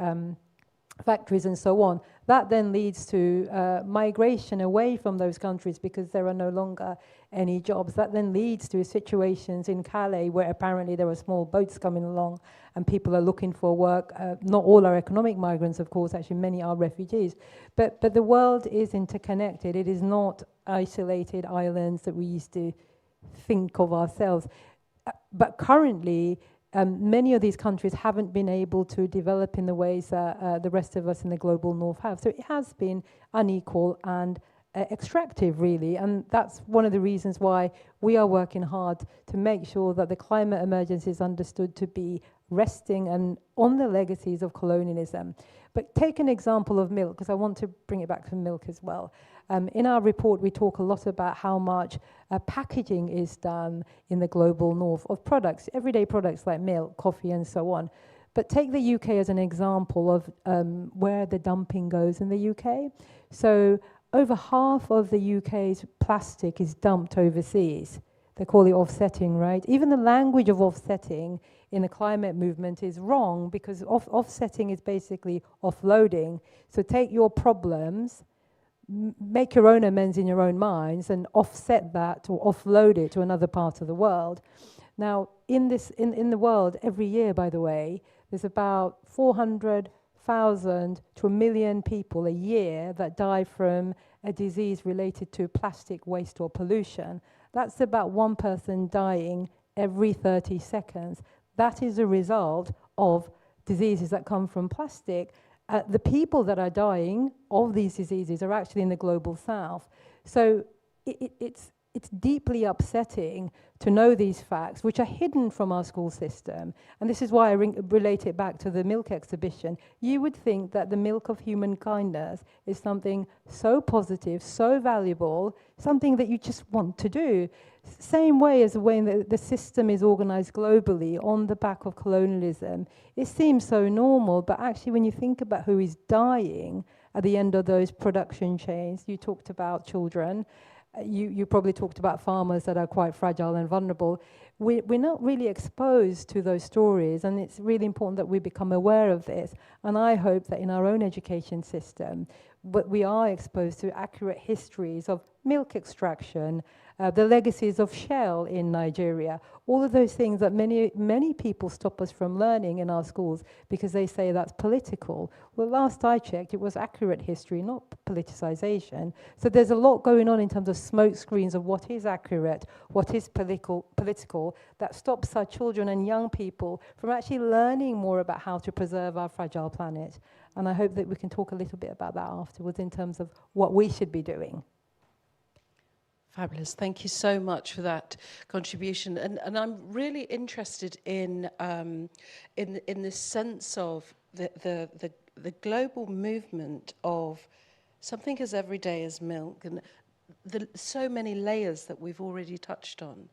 factories and so on. That then leads to migration away from those countries because there are no longer any jobs. That then leads to situations in Calais where apparently there are small boats coming along and people are looking for work. Not all are economic migrants, of course, actually many are refugees. But the world is interconnected. It is not isolated islands that we used to think of ourselves. But currently, many of these countries haven't been able to develop in the ways that the rest of us in the global north have. So it has been unequal and extractive, really. And that's one of the reasons why we are working hard to make sure that the climate emergency is understood to be resting and on the legacies of colonialism. But take an example of milk, because I want to bring it back to milk as well. In our report, we talk a lot about how much packaging is done in the global north of products, everyday products like milk, coffee, and so on. But take the UK as an example of where the dumping goes in the UK. So over half of the UK's plastic is dumped overseas. They call it offsetting, right? Even the language of offsetting in the climate movement is wrong, because offsetting is basically offloading. So take your problems, make your own amends in your own minds, and offset that or offload it to another part of the world. Now, in the world, every year, by the way, there's about 400,000 to 1 million people a year that die from a disease related to plastic waste or pollution. That's about one person dying every 30 seconds. That is a result of diseases that come from plastic. The people that are dying of these diseases are actually in the global south. So it's deeply upsetting to know these facts, which are hidden from our school system. And this is why I relate it back to the milk exhibition. You would think that the milk of human kindness is something so positive, so valuable, something that you just want to do. Same way as the way that the system is organized globally on the back of colonialism. It seems so normal, but actually when you think about who is dying at the end of those production chains, you talked about children, you probably talked about farmers that are quite fragile and vulnerable. We're not really exposed to those stories, and it's really important that we become aware of this. And I hope that in our own education system, but we are exposed to accurate histories of milk extraction, the legacies of Shell in Nigeria, all of those things that many people stop us from learning in our schools because they say that's political. Well, last I checked, it was accurate history, not politicization. So there's a lot going on in terms of smoke screens of what is accurate, what is political, that stops our children and young people from actually learning more about how to preserve our fragile planet. And I hope that we can talk a little bit about that afterwards in terms of what we should be doing. Fabulous. Thank you so much for that contribution. And I'm really interested in this sense of the global movement of something as everyday as milk, and so many layers that we've already touched on.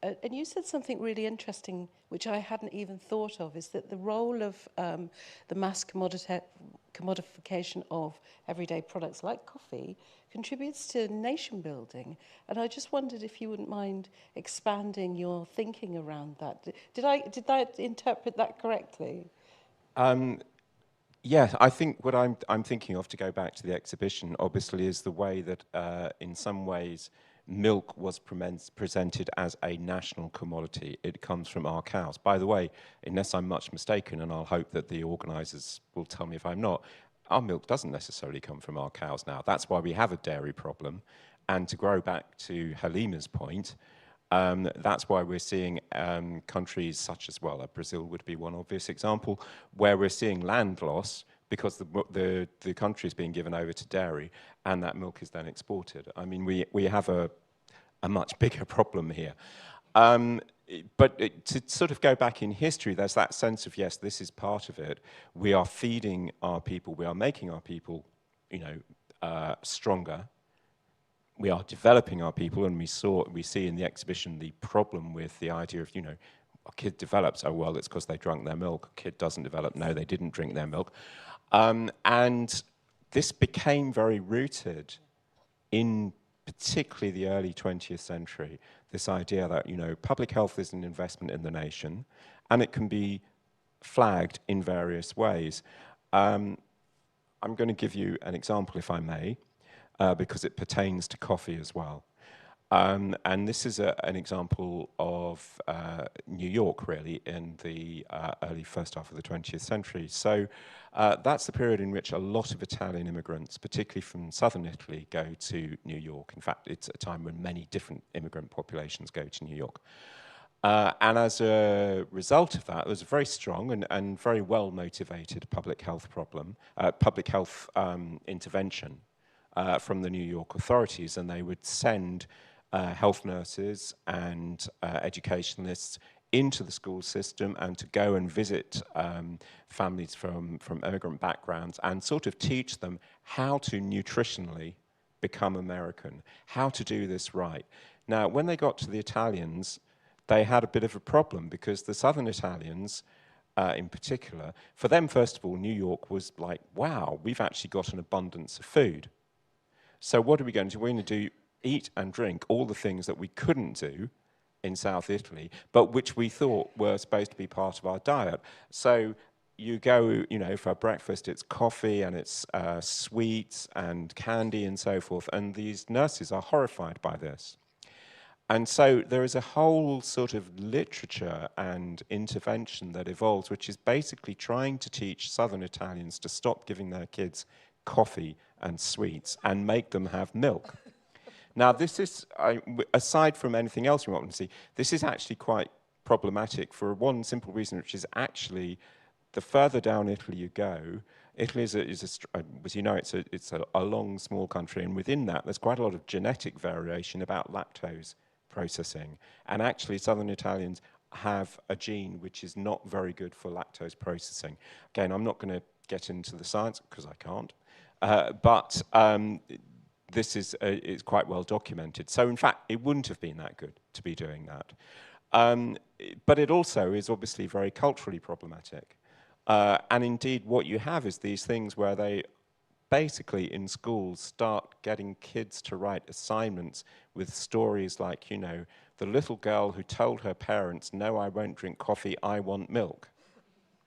And you said something really interesting, which I hadn't even thought of, is that the role of the mass commodification of everyday products like coffee contributes to nation building. And I just wondered if you wouldn't mind expanding your thinking around that. Did I interpret that correctly? Yeah, I think what I'm thinking of, to go back to the exhibition, obviously, is the way that in some ways milk was presented as a national commodity. It comes from our cows. By the way, unless I'm much mistaken, and I'll hope that the organisers will tell me if I'm not, our milk doesn't necessarily come from our cows now. That's why we have a dairy problem. And to grow back to Halima's point, that's why we're seeing countries such as, well, Brazil would be one obvious example, where we're seeing land loss because the country is being given over to dairy, and that milk is then exported. I mean, we have a much bigger problem here. to sort of go back in history, there's that sense of, yes, this is part of it. We are feeding our people, we are making our people, stronger. We are developing our people, and we see in the exhibition the problem with the idea of, a kid develops, oh, well, it's because they drank their milk. A kid doesn't develop, no, they didn't drink their milk. And this became very rooted in particularly the early 20th century, this idea that, public health is an investment in the nation, and it can be flagged in various ways. I'm going to give you an example, if I may, because it pertains to coffee as well. And this is an example of New York, really, in the early first half of the 20th century. So that's the period in which a lot of Italian immigrants, particularly from southern Italy, go to New York. In fact, it's a time when many different immigrant populations go to New York. And as a result of that, there was a very strong and very well-motivated public health intervention from the New York authorities, and they would send health nurses and educationalists into the school system and to go and visit families from immigrant backgrounds and sort of teach them how to nutritionally become American, how to do this right. Now, when they got to the Italians, they had a bit of a problem because the southern Italians, in particular, for them, first of all, New York was like, wow, we've actually got an abundance of food. So what are we going to do? We're going to eat and drink all the things that we couldn't do in South Italy, but which we thought were supposed to be part of our diet. So you go, for breakfast, it's coffee and it's sweets and candy and so forth, and these nurses are horrified by this. And so there is a whole sort of literature and intervention that evolves, which is basically trying to teach southern Italians to stop giving their kids coffee and sweets and make them have milk. Now, this is, aside from anything else you want to see, this is actually quite problematic for one simple reason, which is actually the further down Italy you go, Italy is as you know, it's a long, small country, and within that, there's quite a lot of genetic variation about lactose processing. And actually, southern Italians have a gene which is not very good for lactose processing. Again, I'm not going to get into the science because I can't, but this is quite well documented. So in fact, it wouldn't have been that good to be doing that. But it also is obviously very culturally problematic. And indeed, what you have is these things where they basically in schools start getting kids to write assignments with stories like, the little girl who told her parents, no, I won't drink coffee, I want milk.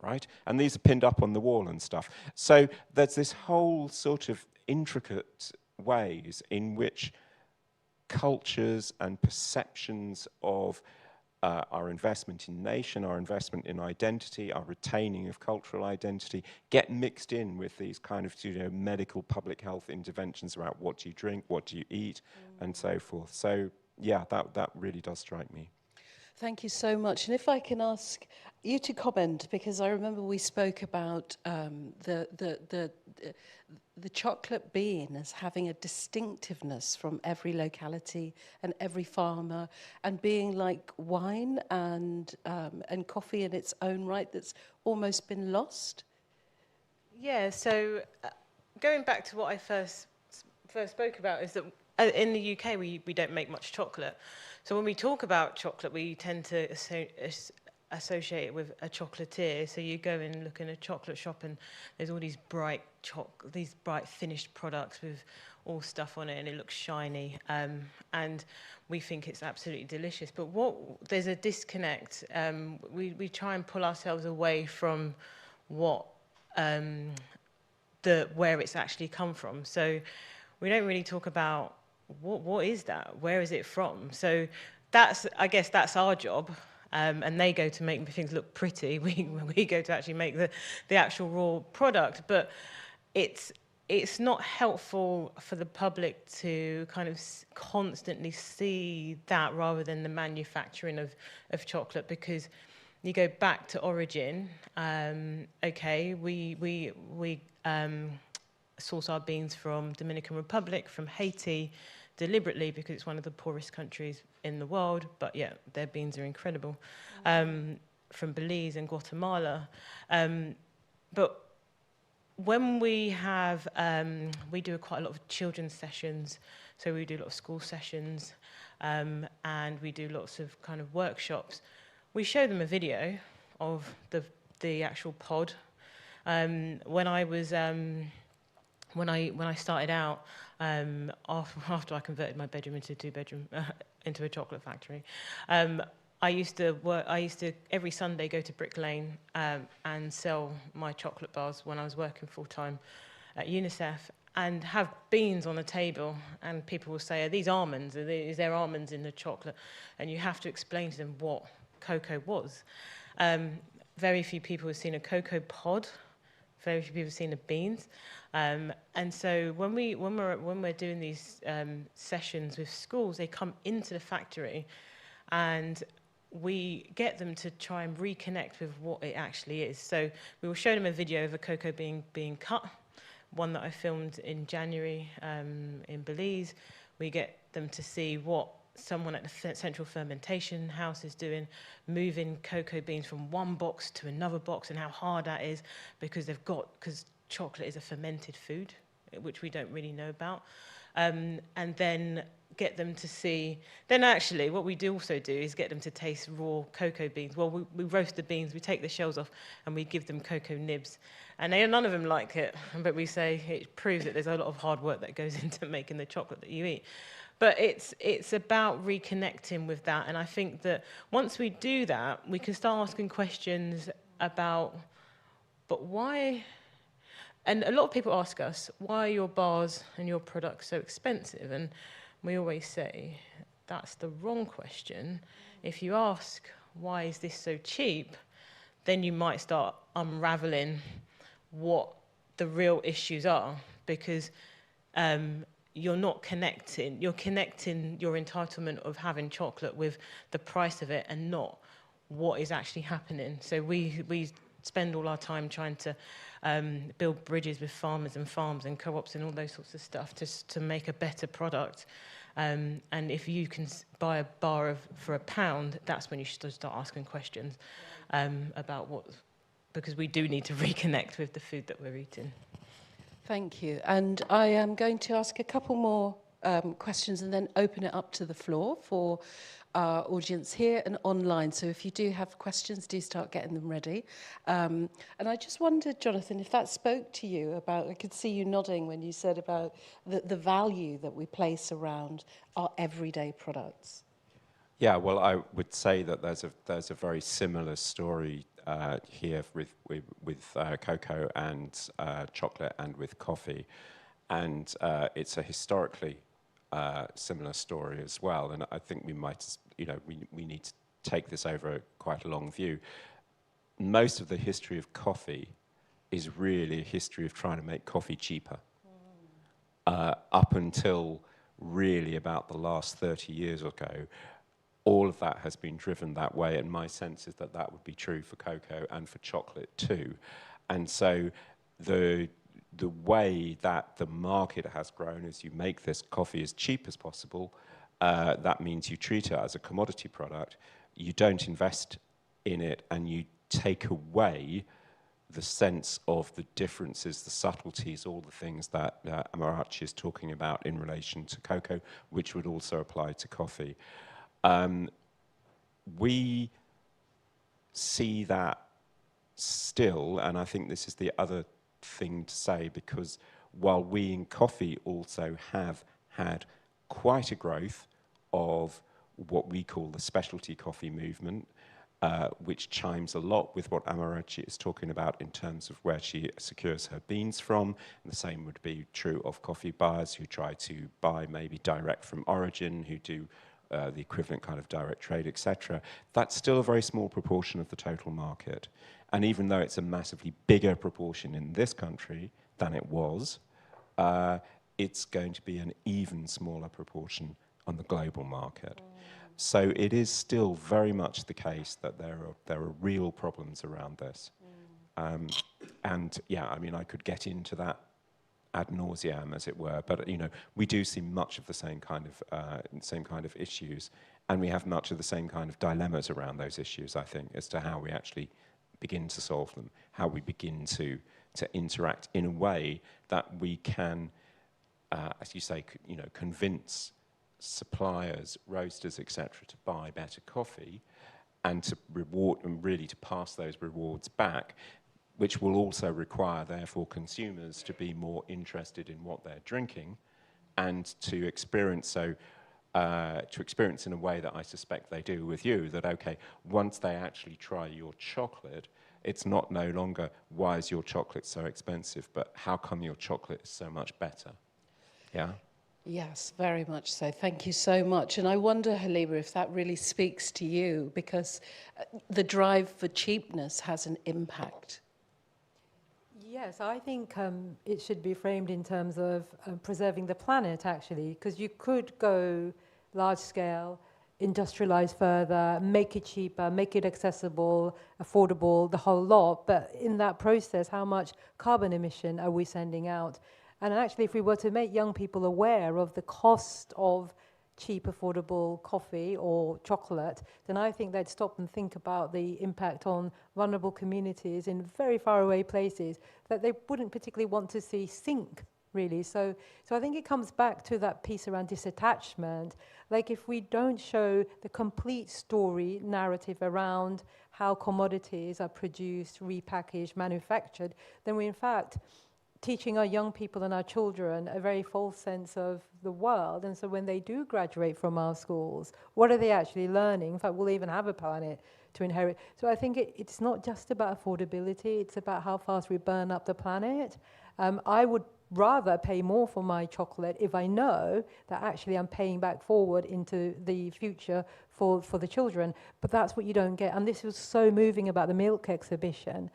Right? And these are pinned up on the wall and stuff. So there's this whole sort of intricate ways in which cultures and perceptions of our investment in nation, our investment in identity, our retaining of cultural identity get mixed in with these kind of medical public health interventions about what do you drink, what do you eat, and so forth. So yeah, that really does strike me. Thank you so much. And if I can ask you to comment, because I remember we spoke about the chocolate bean as having a distinctiveness from every locality and every farmer, and being like wine and coffee in its own right that's almost been lost. Yeah, so going back to what I first spoke about is that in the UK we don't make much chocolate. So when we talk about chocolate, we tend to associate it with a chocolatier. So you go and look in a chocolate shop, and there's all these bright finished products with all stuff on it, and it looks shiny. And we think it's absolutely delicious. But there's a disconnect. We try and pull ourselves away from where it's actually come from. So we don't really talk about what is that? Where is it from? So I guess that's our job. And they go to make things look pretty. We go to actually make the actual raw product. But it's not helpful for the public to kind of constantly see that rather than the manufacturing of chocolate, because you go back to origin. Okay, we source our beans from Dominican Republic, from Haiti. deliberately because it's one of the poorest countries in the world, but yeah, their beans are incredible, from Belize and Guatemala. But when we have, we do quite a lot of children's sessions, so we do a lot of school sessions, and we do lots of kind of workshops. We show them a video of the actual pod. When I was when I started out, after I converted my bedroom into a two-bedroom into a chocolate factory, I used to every Sunday go to Brick Lane and sell my chocolate bars when I was working full-time at UNICEF, and have beans on the table, and people will say, are these almonds? Is there almonds in the chocolate? And you have to explain to them what cocoa was. Very few people have seen a cocoa pod. Very few people have seen the beans. And so when we're doing these sessions with schools, they come into the factory, and we get them to try and reconnect with what it actually is. So we will show them a video of a cocoa being cut, one that I filmed in January in Belize. We get them to see what someone at the central fermentation house is doing, moving cocoa beans from one box to another box, and how hard that is, because chocolate is a fermented food, which we don't really know about. And then get them to see, then actually what we do also do is get them to taste raw cocoa beans. Well, we roast the beans, we take the shells off, and we give them cocoa nibs. And none of them like it, but we say it proves that there's a lot of hard work that goes into making the chocolate that you eat. But it's about reconnecting with that. And I think that once we do that, we can start asking questions about, but why? And a lot of people ask us, why are your bars and your products so expensive? And we always say, that's the wrong question. If you ask, why is this so cheap? Then you might start unraveling what the real issues are, because you're not connecting. You're connecting your entitlement of having chocolate with the price of it, and not what is actually happening. So we spend all our time trying to build bridges with farmers and farms and co-ops and all those sorts of stuff to make a better product. And if you can buy a bar for £1, that's when you should start asking questions about what, because we do need to reconnect with the food that we're eating. Thank you. And I am going to ask a couple more questions and then open it up to the floor for our audience here and online. So if you do have questions, do start getting them ready. And I just wondered, Jonathan, if that spoke to you about, I could see you nodding when you said about the value that we place around our everyday products. Yeah, well, I would say that there's a very similar story here with cocoa and chocolate and with coffee, and it's a historically similar story as well. And I think we might, we need to take this over quite a long view. Most of the history of coffee is really a history of trying to make coffee cheaper. Up until really about the last 30 years or so, all of that has been driven that way, and my sense is that that would be true for cocoa and for chocolate too. And so the way that the market has grown is you make this coffee as cheap as possible. That means you treat it as a commodity product. You don't invest in it, and you take away the sense of the differences, the subtleties, all the things that Amarachi is talking about in relation to cocoa, which would also apply to coffee. We see that still, and I think this is the other thing to say, because while we in coffee also have had quite a growth of what we call the specialty coffee movement, which chimes a lot with what Amarachi is talking about in terms of where she secures her beans from. And the same would be true of coffee buyers who try to buy maybe direct from origin, who do the equivalent kind of direct trade, etc. That's still a very small proportion of the total market. And even though it's a massively bigger proportion in this country than it was, it's going to be an even smaller proportion on the global market. So it is still very much the case that there are real problems around this. And yeah, I mean, I could get into that ad nauseam, as it were. But we do see much of the same kind of issues, and we have much of the same kind of dilemmas around those issues, I think, as to how we actually begin to solve them, how we begin to interact in a way that we can, as you say, convince suppliers, roasters, etc., to buy better coffee, and to reward and really to pass those rewards back, which will also require, therefore, consumers to be more interested in what they're drinking, and to experience in a way that I suspect they do with you, that, okay, once they actually try your chocolate, it's no longer, why is your chocolate so expensive, but how come your chocolate is so much better? Yeah? Yes, very much so. Thank you so much. And I wonder, Halima, if that really speaks to you, because the drive for cheapness has an impact. Yes, I think it should be framed in terms of preserving the planet, actually, because you could go large scale, industrialize further, make it cheaper, make it accessible, affordable, the whole lot. But in that process, how much carbon emission are we sending out? And actually, if we were to make young people aware of the cost of cheap, affordable coffee or chocolate, then I think they'd stop and think about the impact on vulnerable communities in very far away places that they wouldn't particularly want to see sink, really. So I think it comes back to that piece around disattachment. Like, if we don't show the complete story narrative around how commodities are produced, repackaged, manufactured, then we in fact teaching our young people and our children a very false sense of the world. And so when they do graduate from our schools, what are they actually learning? In fact, we'll even have a planet to inherit. So I think it's not just about affordability, it's about how fast we burn up the planet. I would rather pay more for my chocolate if I know that actually I'm paying back forward into the future for the children. But that's what you don't get. And this was so moving about the milk exhibition.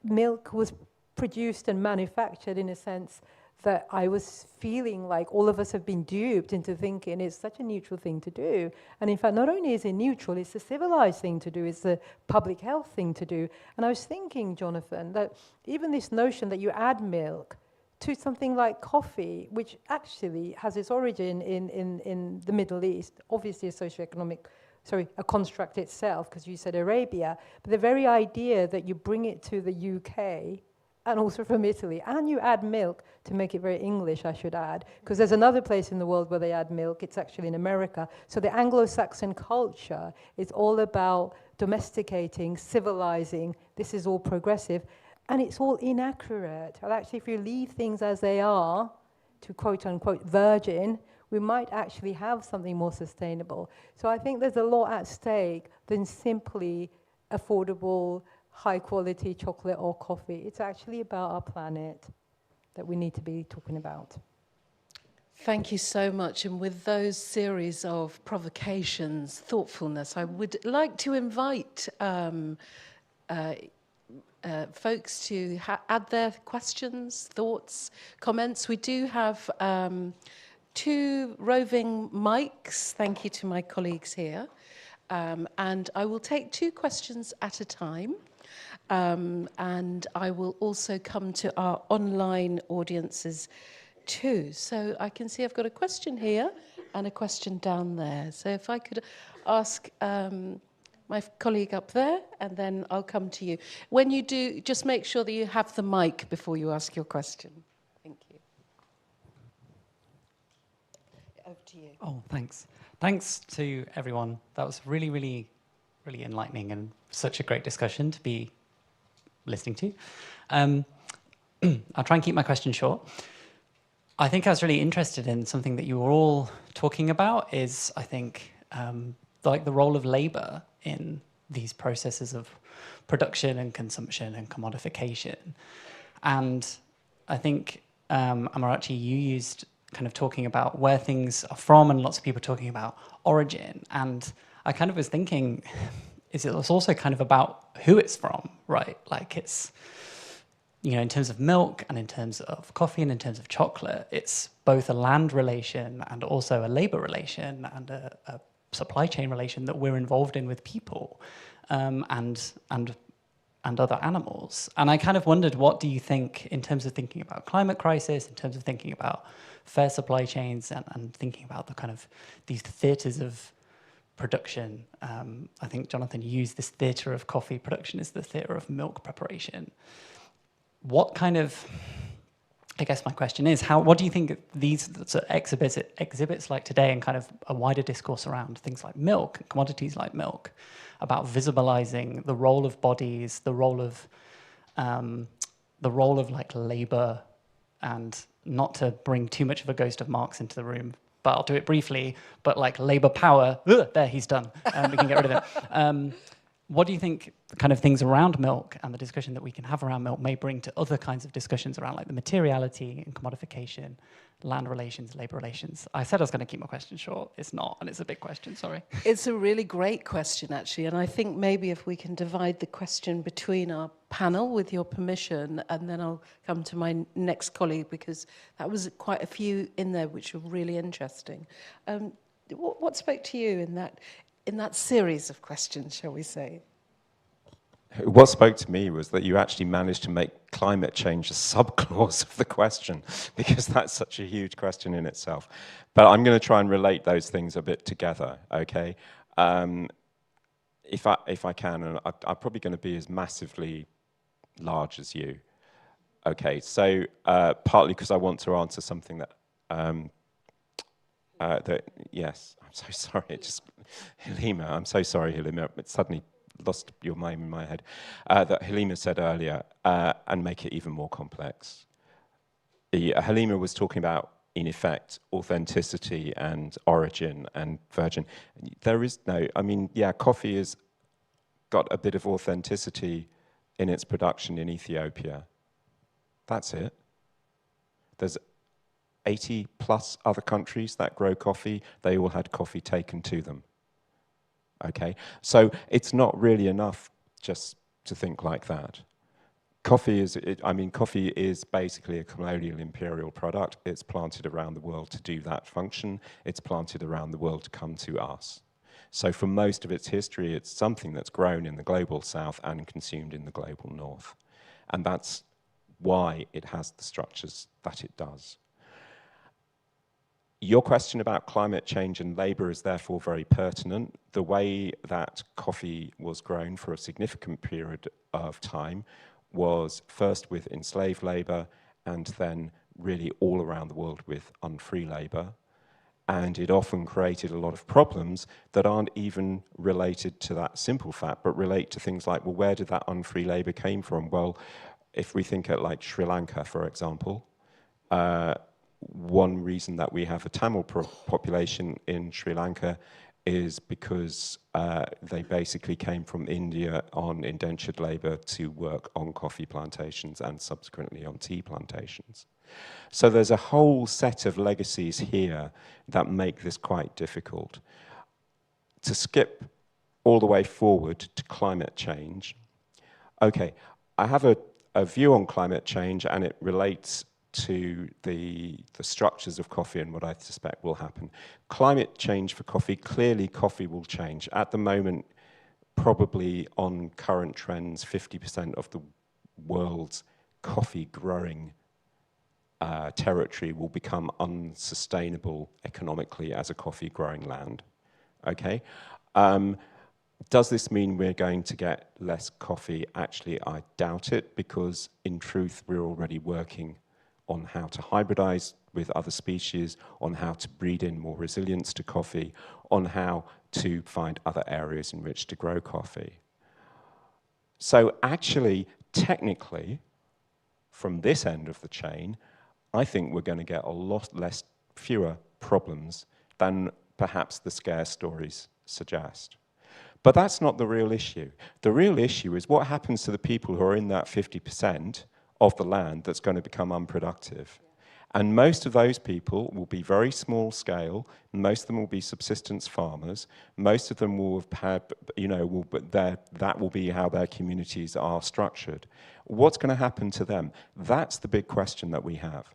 Milk was produced and manufactured in a sense that I was feeling like all of us have been duped into thinking it's such a neutral thing to do. And in fact, not only is it neutral, it's a civilized thing to do, it's a public health thing to do. And I was thinking, Jonathan, that even this notion that you add milk to something like coffee, which actually has its origin in the Middle East, obviously a construct itself, because you said Arabia, but the very idea that you bring it to the UK and also from Italy, and you add milk to make it very English, I should add, because there's another place in the world where they add milk, it's actually in America. So the Anglo-Saxon culture is all about domesticating, civilizing, this is all progressive, and it's all inaccurate. And actually, if you leave things as they are, to quote-unquote virgin, we might actually have something more sustainable. So I think there's a lot at stake than simply affordable, high-quality chocolate or coffee. It's actually about our planet that we need to be talking about. Thank you so much. And with those series of provocations, thoughtfulness, I would like to invite folks to add their questions, thoughts, comments. We do have 2 roving mics. Thank you to my colleagues here. And I will take 2 questions at a time. And I will also come to our online audiences too. So I can see I've got a question here and a question down there. So if I could ask my colleague up there, and then I'll come to you. When you do, just make sure that you have the mic before you ask your question. Thank you. Over to you. Oh, thanks. Thanks to everyone. That was really, really, really enlightening and such a great discussion to be listening to. I'll try and keep my question short. I think I was really interested in something that you were all talking about is, I think, like the role of labor in these processes of production and consumption and commodification. And I think, Amarachi, you used kind of talking about where things are from, and lots of people talking about origin. And I kind of was thinking, it's also kind of about who it's from, right? Like it's, in terms of milk and in terms of coffee and in terms of chocolate, it's both a land relation and also a labor relation and a supply chain relation that we're involved in with people. And and other animals. And I kind of wondered, what do you think in terms of thinking about climate crisis, in terms of thinking about fair supply chains, and thinking about the kind of these theatres of production? I think Jonathan used this theatre of coffee production as the theatre of milk preparation. What kind of, I guess my question is, what do you think these sort of exhibits like today, and kind of a wider discourse around things like milk, commodities like milk, about visibilizing the role of bodies, the role of like labor, and not to bring too much of a ghost of Marx into the room, but I'll do it briefly, but like labor power, there, he's done, we can get rid of it. What do you think the kind of things around milk and the discussion that we can have around milk may bring to other kinds of discussions around like the materiality and commodification, land relations, labor relations? I said I was going to keep my question short. It's not, and it's a big question, sorry. It's a really great question, actually, and I think maybe if we can divide the question between our panel, with your permission, and then I'll come to my next colleague, because that was quite a few in there which were really interesting. What spoke to you in that series of questions, shall we say? What spoke to me was that you actually managed to make climate change a subclause of the question, because that's such a huge question in itself. But I'm going to try and relate those things a bit together, okay? If I can, and I'm probably going to be as massively large as you. Okay, so partly because I want to answer something that, yes, I'm so sorry, Halima, I'm so sorry, Halima, it suddenly lost your mind in my head, that Halima said earlier, and make it even more complex. Halima was talking about, in effect, authenticity and origin and virgin. There is no, I mean, yeah, coffee has got a bit of authenticity in its production in Ethiopia. That's it. There's 80 plus other countries that grow coffee. They all had coffee taken to them. Okay, so it's not really enough just to think like that. Coffee is basically a colonial imperial product. It's planted around the world to do that function. It's planted around the world to come to us. So for most of its history, it's something that's grown in the global south and consumed in the global north. And that's why it has the structures that it does. Your question about climate change and labor is therefore very pertinent. The way that coffee was grown for a significant period of time was first with enslaved labor, and then really all around the world with unfree labor. And it often created a lot of problems that aren't even related to that simple fact, but relate to things like, well, where did that unfree labor came from? Well, if we think at like Sri Lanka, for example, one reason that we have a Tamil population in Sri Lanka is because they basically came from India on indentured labor to work on coffee plantations and subsequently on tea plantations. So there's a whole set of legacies here that make this quite difficult. To skip all the way forward to climate change, okay, I have a view on climate change, and it relates to the structures of coffee and what I suspect will happen. Climate change for coffee, clearly coffee will change. At the moment, probably on current trends, 50% of the world's coffee growing territory will become unsustainable economically as a coffee growing land, okay? Does this mean we're going to get less coffee? Actually, I doubt it, because in truth, we're already working on how to hybridize with other species, on how to breed in more resilience to coffee, on how to find other areas in which to grow coffee. So actually, technically, from this end of the chain, I think we're going to get a lot fewer problems than perhaps the scare stories suggest. But that's not the real issue. The real issue is what happens to the people who are in that 50% of the land that's going to become unproductive. And most of those people will be very small scale. Most of them will be subsistence farmers. Most of them will have had, that will be how their communities are structured. What's going to happen to them? That's the big question that we have.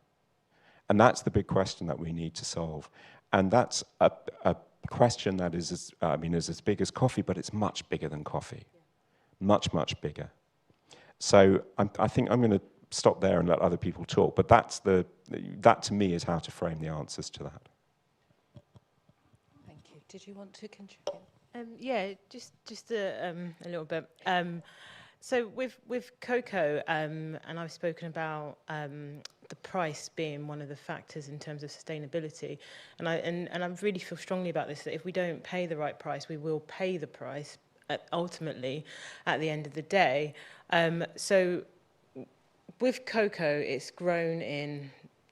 And that's the big question that we need to solve. And that's a question that is as big as coffee, but it's much bigger than coffee. Much, much bigger. So I think I'm going to stop there and let other people talk. But that to me is how to frame the answers to that. Thank you. Did you want to contribute? Yeah, just a little bit. So with cocoa, and I've spoken about the price being one of the factors in terms of sustainability, and I really feel strongly about this, that if we don't pay the right price, we will pay the price ultimately at the end of the day. So with cocoa, it's grown in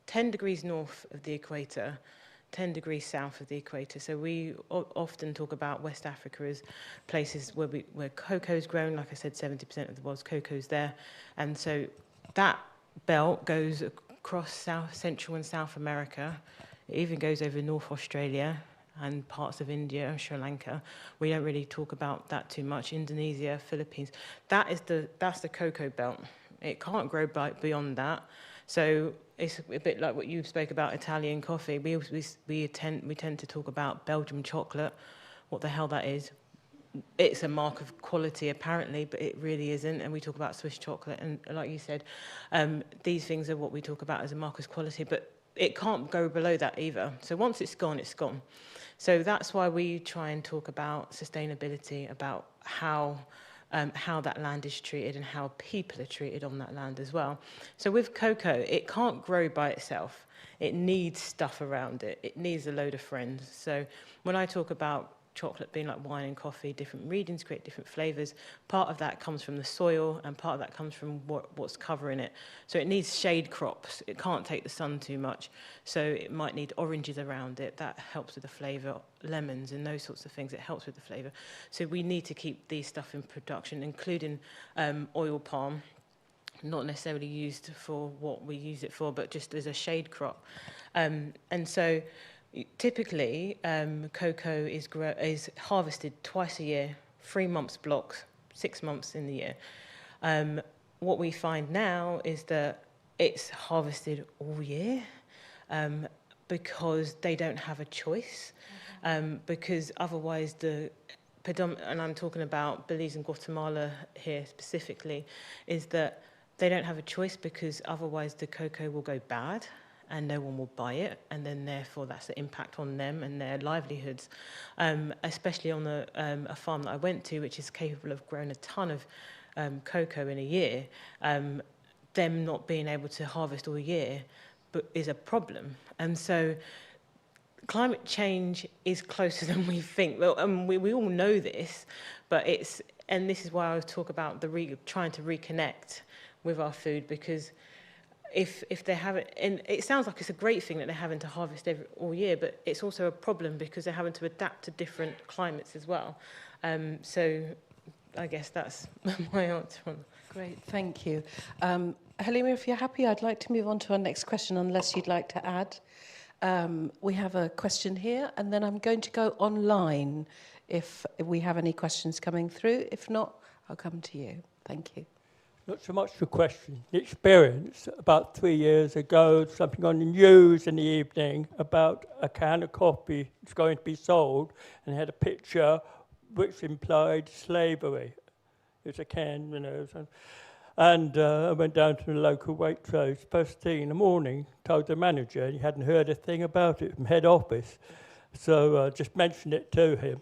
10 degrees north of the equator, 10 degrees south of the equator. So we often talk about West Africa as places where cocoa is grown. Like I said, 70% of the world's cocoa is there. And so that belt goes across Central and South America. It even goes over North Australia and parts of India and Sri Lanka. We don't really talk about that too much. Indonesia, Philippines. That's the cocoa belt. It can't grow beyond that. So it's a bit like what you spoke about Italian coffee. We tend to talk about Belgian chocolate, what the hell that is. It's a mark of quality apparently, but it really isn't. And we talk about Swiss chocolate, and like you said, these things are what we talk about as a mark of quality, but it can't go below that either. So once it's gone, it's gone. So that's why we try and talk about sustainability, about how that land is treated and how people are treated on that land as well. So with cocoa, it can't grow by itself. It needs stuff around it. It needs a load of friends. So when I talk about chocolate being like wine and coffee, different regions create different flavors. Part of that comes from the soil, and part of that comes from what's covering it. So it needs shade crops. It can't take the sun too much. So it might need oranges around it. That helps with the flavor. Lemons and those sorts of things. It helps with the flavor. So we need to keep these stuff in production, including oil palm. Not necessarily used for what we use it for, but just as a shade crop. And so typically, cocoa is harvested twice a year, 3 months blocks, 6 months in the year. What we find now is that it's harvested all year because they don't have a choice, because otherwise and I'm talking about Belize and Guatemala here specifically, is that they don't have a choice because otherwise the cocoa will go bad and no one will buy it, and then therefore that's the impact on them and their livelihoods, especially on a farm that I went to, which is capable of growing a ton of cocoa in a year. Them not being able to harvest all year is a problem. And so climate change is closer than we think. Well, we all know this, but and this is why I was talking about trying to reconnect with our food, because if they haven't, and it sounds like it's a great thing that they're having to harvest all year, but it's also a problem because they're having to adapt to different climates as well. So I guess that's my answer on that. Great, thank you. Halima, if you're happy, I'd like to move on to our next question, unless you'd like to add. We have a question here, and then I'm going to go online if we have any questions coming through. If not, I'll come to you. Thank you. Not so much the question, the experience. About 3 years ago, something on the news in the evening about a can of coffee that's going to be sold, and had a picture which implied slavery. It was a can, you know. And I went down to the local Waitrose first thing in the morning, told the manager, he hadn't heard a thing about it from head office. So just mentioned it to him.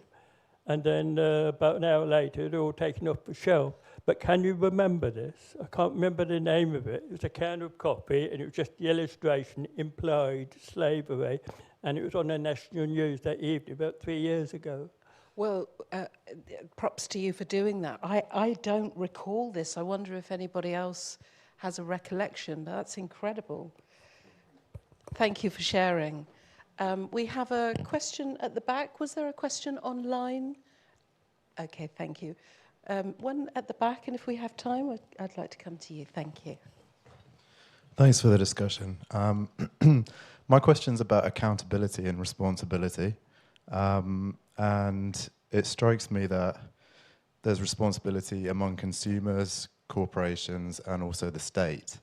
And then about an hour later, it all taken off the shelf. But can you remember this? I can't remember the name of it. It was a can of coffee, and it was just the illustration implied slavery. And it was on the national news that evening, about 3 years ago. Well, props to you for doing that. I don't recall this. I wonder if anybody else has a recollection. That's incredible. Thank you for sharing. We have a question at the back. Was there a question online? Okay, thank you. One at the back, and if we have time, I'd like to come to you. Thank you. Thanks for the discussion. My question's about accountability and responsibility. And it strikes me that there's responsibility among consumers, corporations, and also the state.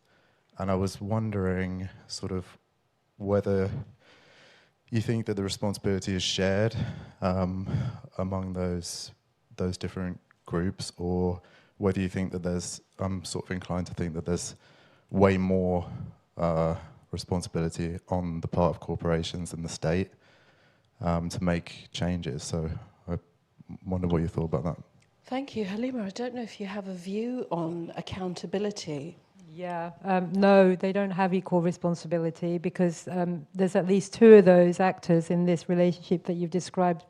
And I was wondering sort of whether you think that the responsibility is shared among those different groups, or whether you think that there's, I'm sort of inclined to think that there's way more responsibility on the part of corporations and the state to make changes. So I wonder what you thought about that. Thank you. Halima, I don't know if you have a view on accountability. Yeah, no, they don't have equal responsibility because there's at least two of those actors in this relationship that you've described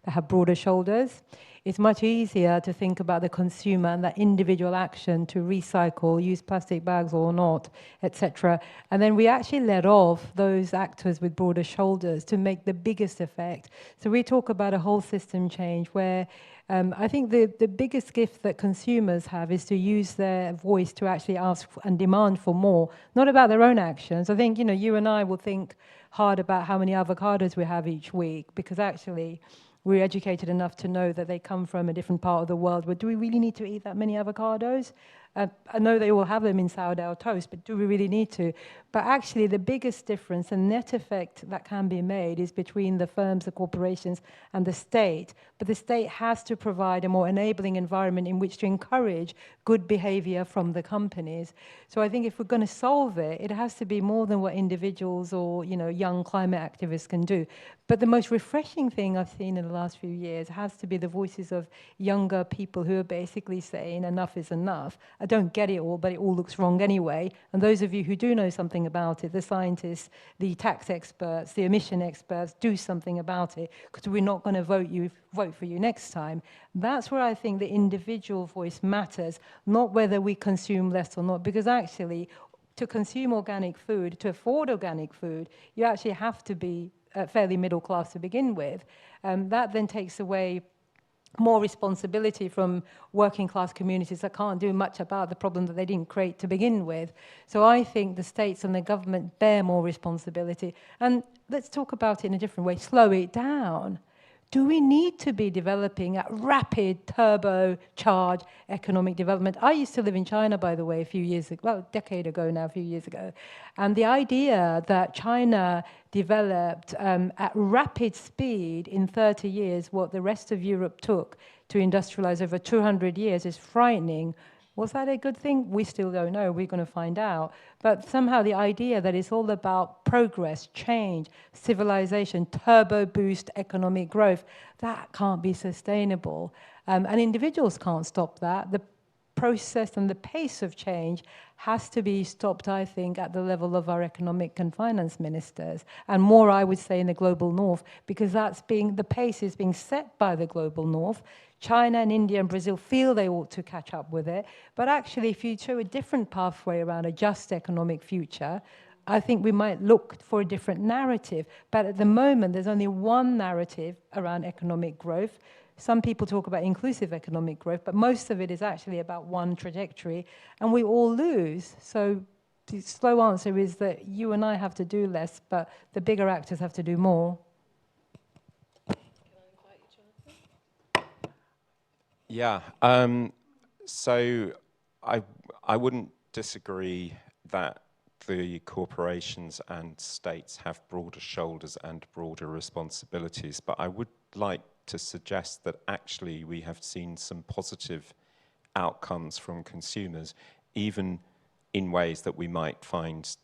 that have broader shoulders. It's much easier to think about the consumer and that individual action to recycle, use plastic bags or not, etc. And then we actually let off those actors with broader shoulders to make the biggest effect. So we talk about a whole system change where I think the biggest gift that consumers have is to use their voice to actually ask and demand for more, not about their own actions. I think, you and I will think hard about how many avocados we have each week because actually we're educated enough to know that they come from a different part of the world. But do we really need to eat that many avocados? I know they all have them in sourdough toast, but do we really need to? But actually, the biggest difference and net effect that can be made is between the firms, the corporations, and the state. But the state has to provide a more enabling environment in which to encourage good behavior from the companies. So I think if we're going to solve it, it has to be more than what individuals or young climate activists can do. But the most refreshing thing I've seen in the last few years has to be the voices of younger people who are basically saying enough is enough. I don't get it all, but it all looks wrong anyway. And those of you who do know something about it, the scientists, the tax experts, the emission experts, do something about it because we're not going to vote for you next time. That's where I think the individual voice matters, not whether we consume less or not, because actually to consume organic food, to afford organic food, you actually have to be fairly middle class to begin with. That then takes away more responsibility from working class communities that can't do much about the problem that they didn't create to begin with. So I think the states and the government bear more responsibility. And let's talk about it in a different way, slow it down. Do we need to be developing a rapid turbocharged economic development? I used to live in China, by the way, a decade ago now, a few years ago. And the idea that China developed at rapid speed in 30 years what the rest of Europe took to industrialize over 200 years is frightening. Was that a good thing? We still don't know. We're going to find out. But somehow the idea that it's all about progress, change, civilization, turbo boost economic growth, that can't be sustainable. And individuals can't stop that. The process and the pace of change has to be stopped, I think, at the level of our economic and finance ministers. And more, I would say, in the global north, because the pace is being set by the global north. China and India and Brazil feel they ought to catch up with it. But actually, if you show a different pathway around a just economic future, I think we might look for a different narrative. But at the moment, there's only one narrative around economic growth. Some people talk about inclusive economic growth, but most of it is actually about one trajectory, and we all lose. So the slow answer is that you and I have to do less, but the bigger actors have to do more. Yeah, so I wouldn't disagree that the corporations and states have broader shoulders and broader responsibilities, but I would like to suggest that actually we have seen some positive outcomes from consumers, even in ways that we might find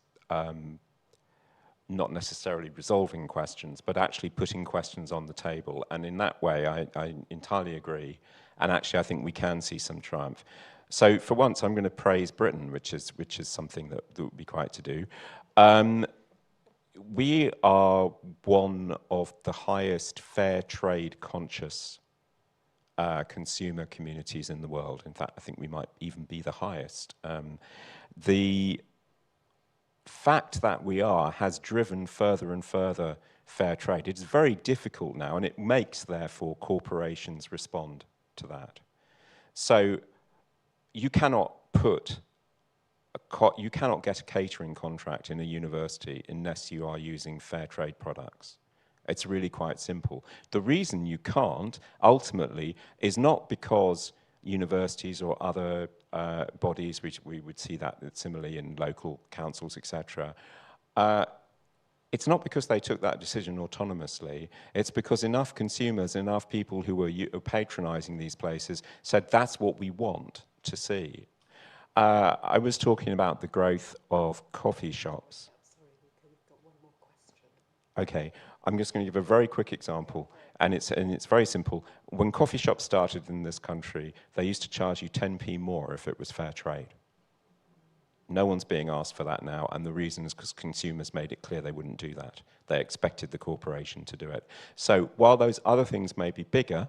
not necessarily resolving questions, but actually putting questions on the table. And in that way, I entirely agree. And actually, I think we can see some triumph. So for once, I'm going to praise Britain, which is something that would be quite to do. We are one of the highest fair trade conscious consumer communities in the world. In fact, I think we might even be the highest. The fact that we are has driven further and further fair trade. It's very difficult now, and it makes, therefore, corporations respond to that. So you cannot get a catering contract in a university unless you are using fair trade products. It's really quite simple. The reason you can't, ultimately, is not because universities or other bodies, which we would see that similarly in local councils, etc., it's not because they took that decision autonomously. It's because enough consumers, enough people who were patronizing these places said, that's what we want. to see. I was talking about the growth of coffee shops. We've got one more question. Okay, I'm just going to give a very quick example, and it's very simple. When coffee shops started in this country, they used to charge you 10p more if it was fair trade. No one's being asked for that now, and the reason is because consumers made it clear they wouldn't do that. They expected the corporation to do it. So while those other things may be bigger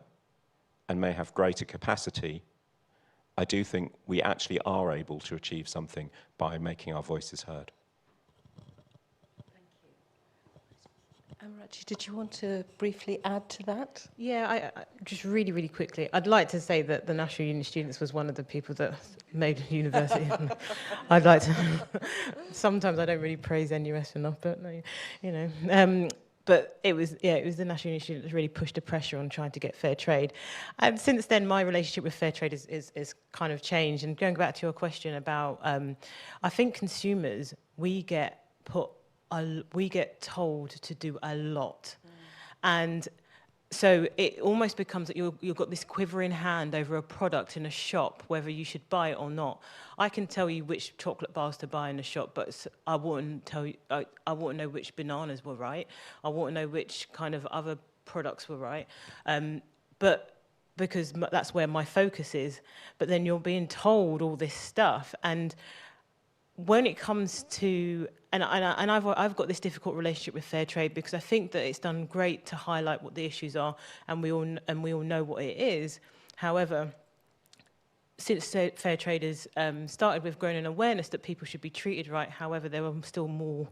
and may have greater capacity, I do think we actually are able to achieve something by making our voices heard. Amarachi, did you want to briefly add to that? Yeah, I just really, really quickly, I'd like to say that the National Uni Students was one of the people that made university. I'd like to. Sometimes I don't really praise NUS enough, but no, you know. But it was the National Uni Students that really pushed the pressure on trying to get fair trade. And since then, my relationship with fair trade is kind of changed. And going back to your question about, I think consumers, we get told to do a lot. And so it almost becomes that you've got this quivering hand over a product in a shop, whether you should buy it or not. I can tell you which chocolate bars to buy in the shop, but I wouldn't tell you. I wouldn't know which bananas were right. I wouldn't know which kind of other products were right. But because that's where my focus is. But then you're being told all this stuff, and when it comes to, and I've got this difficult relationship with fair trade because I think that it's done great to highlight what the issues are, and we all know what it is. However, since fair traders started, we've grown an awareness that people should be treated right. However, there are still more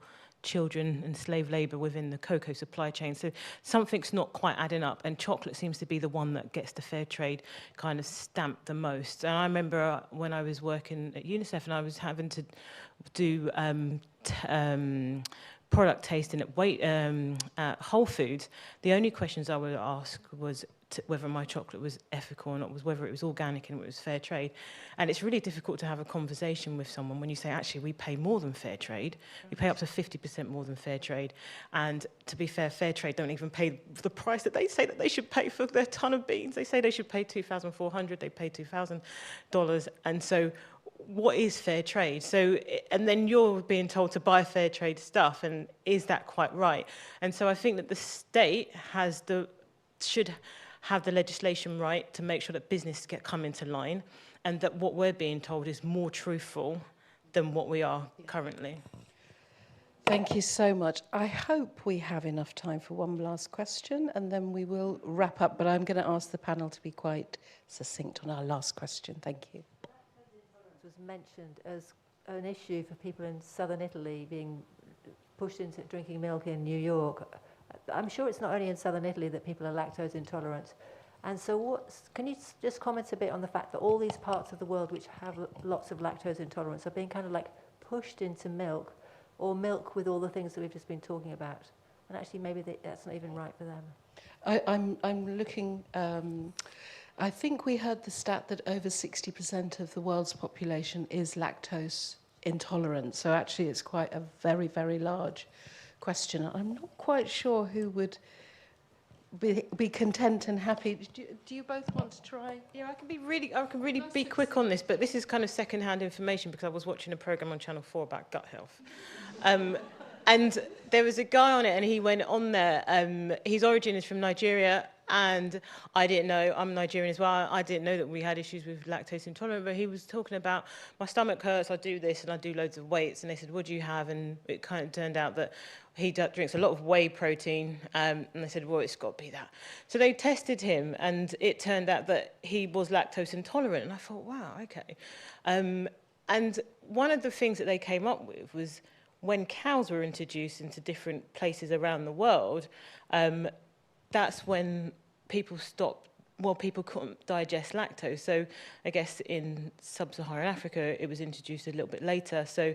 children and slave labour within the cocoa supply chain. So something's not quite adding up, and chocolate seems to be the one that gets the fair trade kind of stamped the most. And I remember when I was working at UNICEF and I was having to do product tasting at Whole Foods, the only questions I would ask was whether my chocolate was ethical or not, was whether it was organic and it was fair trade. And it's really difficult to have a conversation with someone when you say, actually, we pay more than fair trade. We pay up to 50% more than fair trade. And to be fair, fair trade don't even pay the price that they say that they should pay for their ton of beans. They say they should pay $2,400, they pay $2,000. And so what is fair trade? So, and then you're being told to buy fair trade stuff, and is that quite right? And so I think that the state should have the legislation right to make sure that business come into line, and that what we're being told is more truthful than what we are currently. Thank you so much. I hope we have enough time for one last question, and then we will wrap up. But I'm going to ask the panel to be quite succinct on our last question. Thank you. Was mentioned as an issue for people in southern Italy being pushed into drinking milk in New York. I'm sure it's not only in southern Italy that people are lactose intolerant. And so can you just comment a bit on the fact that all these parts of the world which have lots of lactose intolerance are being kind of like pushed into milk, or milk with all the things that we've just been talking about? And actually maybe that's not even right for them. I'm looking... I think we heard the stat that over 60% of the world's population is lactose intolerant. So actually it's quite a very, very large question. I'm not quite sure who would be content and happy. Do you both want to try? Yeah, I can really be quick on this, but this is kind of second-hand information because I was watching a programme on Channel 4 about gut health. And there was a guy on it, and he went on there. His origin is from Nigeria, and I didn't know, I'm Nigerian as well, I didn't know that we had issues with lactose intolerance, but he was talking about, my stomach hurts, I do this, and I do loads of weights, and they said, what do you have? And it kind of turned out that he drinks a lot of whey protein, and they said, well, it's got to be that. So they tested him, and it turned out that he was lactose intolerant, and I thought, wow, okay. And one of the things that they came up with was, when cows were introduced into different places around the world, that's when people couldn't digest lactose. So I guess in sub-Saharan Africa, it was introduced a little bit later. So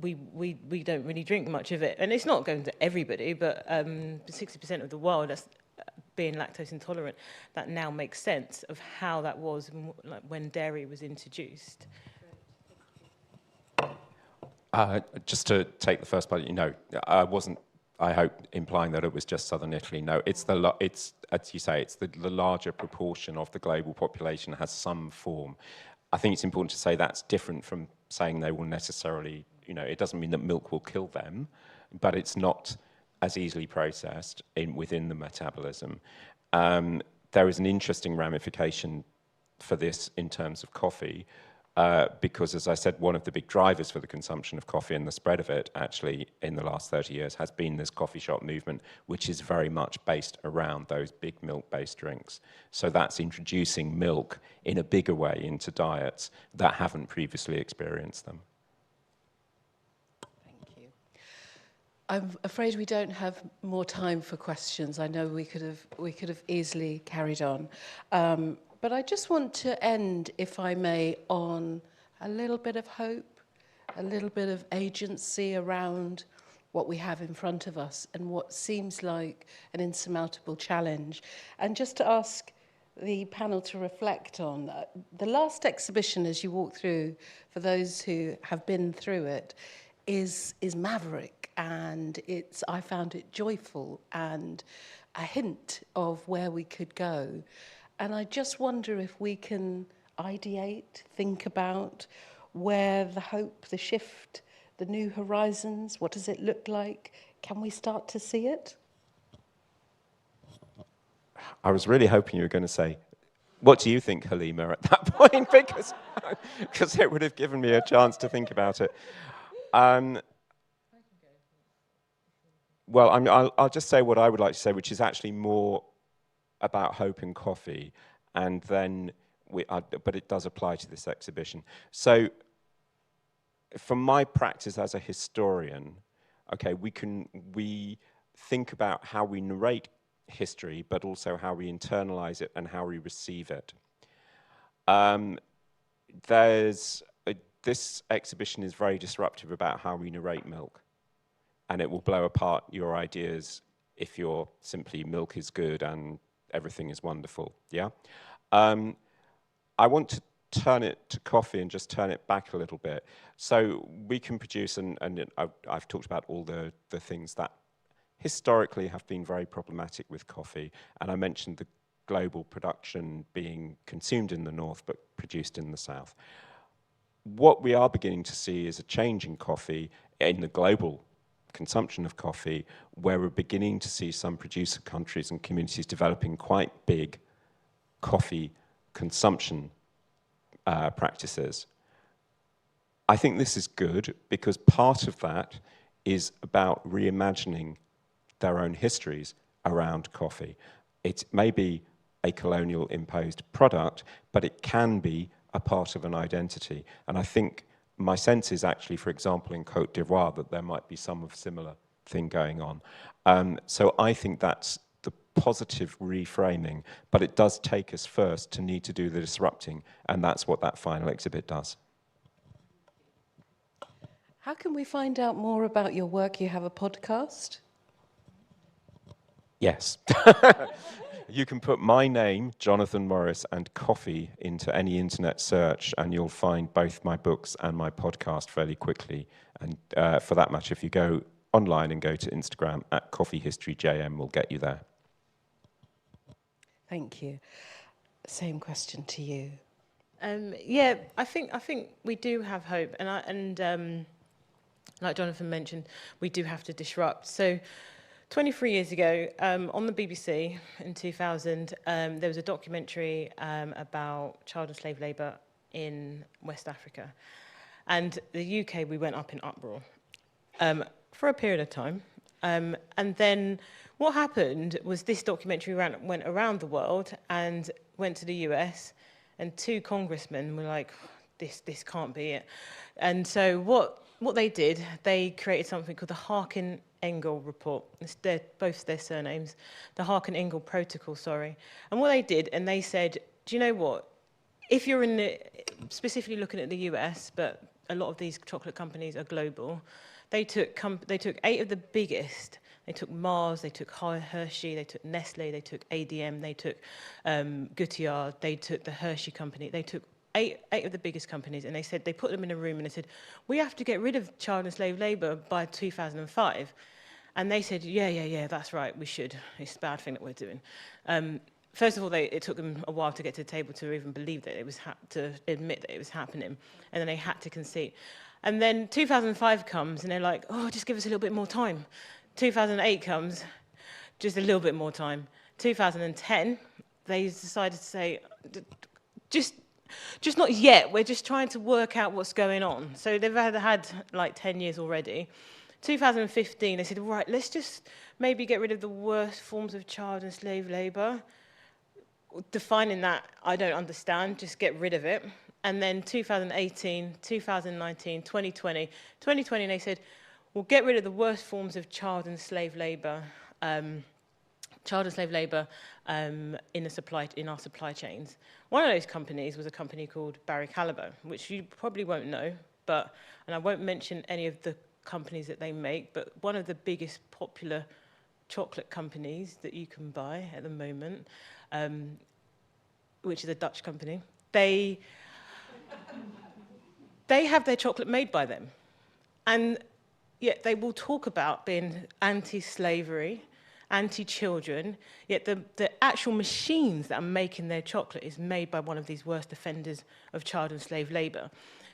we don't really drink much of it. And it's not going to everybody, but 60% of the world that's being lactose intolerant, that now makes sense of how that was when dairy was introduced. Just to take the first part, I wasn't I hope implying that it was just southern Italy. No, it's it's, as you say, it's the larger proportion of the global population has some form. I think it's important to say that's different from saying they will necessarily, it doesn't mean that milk will kill them, but it's not as easily processed within the metabolism. There is an interesting ramification for this in terms of coffee, because, as I said, one of the big drivers for the consumption of coffee and the spread of it, actually, in the last 30 years, has been this coffee shop movement, which is very much based around those big milk-based drinks. So that's introducing milk in a bigger way into diets that haven't previously experienced them. Thank you. I'm afraid we don't have more time for questions. I know we could have easily carried on. But I just want to end, if I may, on a little bit of hope, a little bit of agency around what we have in front of us and what seems like an insurmountable challenge. And just to ask the panel to reflect on, the last exhibition, as you walk through, for those who have been through it, is maverick, and I found it joyful and a hint of where we could go. And I just wonder if we can ideate, think about where the hope, the shift, the new horizons, what does it look like? Can we start to see it? I was really hoping you were going to say, what do you think, Halima, at that point? because it would have given me a chance to think about it. Well, I'll just say what I would like to say, which is actually more about hope and coffee, and then but it does apply to this exhibition. So, from my practice as a historian, okay, we think about how we narrate history, but also how we internalize it and how we receive it. This exhibition is very disruptive about how we narrate milk, and it will blow apart your ideas if you're simply milk is good and everything is wonderful, yeah? I want to turn it to coffee and just turn it back a little bit. So we can produce, and I've talked about all the things that historically have been very problematic with coffee, and I mentioned the global production being consumed in the north but produced in the south. What we are beginning to see is a change in coffee, in the global consumption of coffee, where we're beginning to see some producer countries and communities developing quite big coffee consumption practices. I think this is good because part of that is about reimagining their own histories around coffee. It may be a colonial imposed product, but it can be a part of an identity. And I think my sense is actually, for example, in Côte d'Ivoire, that there might be some of similar thing going on. So I think that's the positive reframing, but it does take us first to need to do the disrupting, and that's what that final exhibit does. How can we find out more about your work? You have a podcast? Yes. You can put my name, Jonathan Morris, and coffee into any internet search, and you'll find both my books and my podcast fairly quickly. And for that matter, if you go online and go to Instagram at coffeehistoryjm, we'll get you there. Thank you. Same question to you. Yeah, I think we do have hope, and like Jonathan mentioned, we do have to disrupt. So 23 years ago, on the BBC in 2000, there was a documentary about child and slave labour in West Africa. And the UK, we went up in uproar for a period of time. And then what happened was this documentary went around the world and went to the US, and 2 congressmen were like, this can't be it. And so what they did, they created something called the Harkin-Engel report. It's both their surnames, the Harkin-Engel protocol, sorry. And what they did, and they said, do you know what? If you're specifically looking at the US, but a lot of these chocolate companies are global, they took 8 of the biggest. They took Mars, they took Hershey, they took Nestle, they took ADM, they took Goodyear, they took the Hershey company, they took eight of the biggest companies, and they said, they put them in a room and they said, we have to get rid of child and slave labour by 2005. And they said, yeah, that's right, we should. It's a bad thing that we're doing. First of all, it took them a while to get to the table to even believe that it was, to admit that it was happening. And then they had to concede. And then 2005 comes, and they're like, oh, just give us a little bit more time. 2008 comes, just a little bit more time. 2010, they decided to say, just not yet. We're just trying to work out what's going on. So they've had like 10 years already. 2015, they said, right, let's just maybe get rid of the worst forms of child and slave labour. Defining that, I don't understand, just get rid of it. And then 2018, 2019, 2020, they said, we'll get rid of the worst forms of child and slave labour, in our supply chains. One of those companies was a company called Barry Callebaut, which you probably won't know, and I won't mention any of the companies that they make, but one of the biggest popular chocolate companies that you can buy at the moment, which is a Dutch company, they have their chocolate made by them. And yet they will talk about being anti-slavery, anti-children, yet the actual machines that are making their chocolate is made by one of these worst offenders of child and slave labour.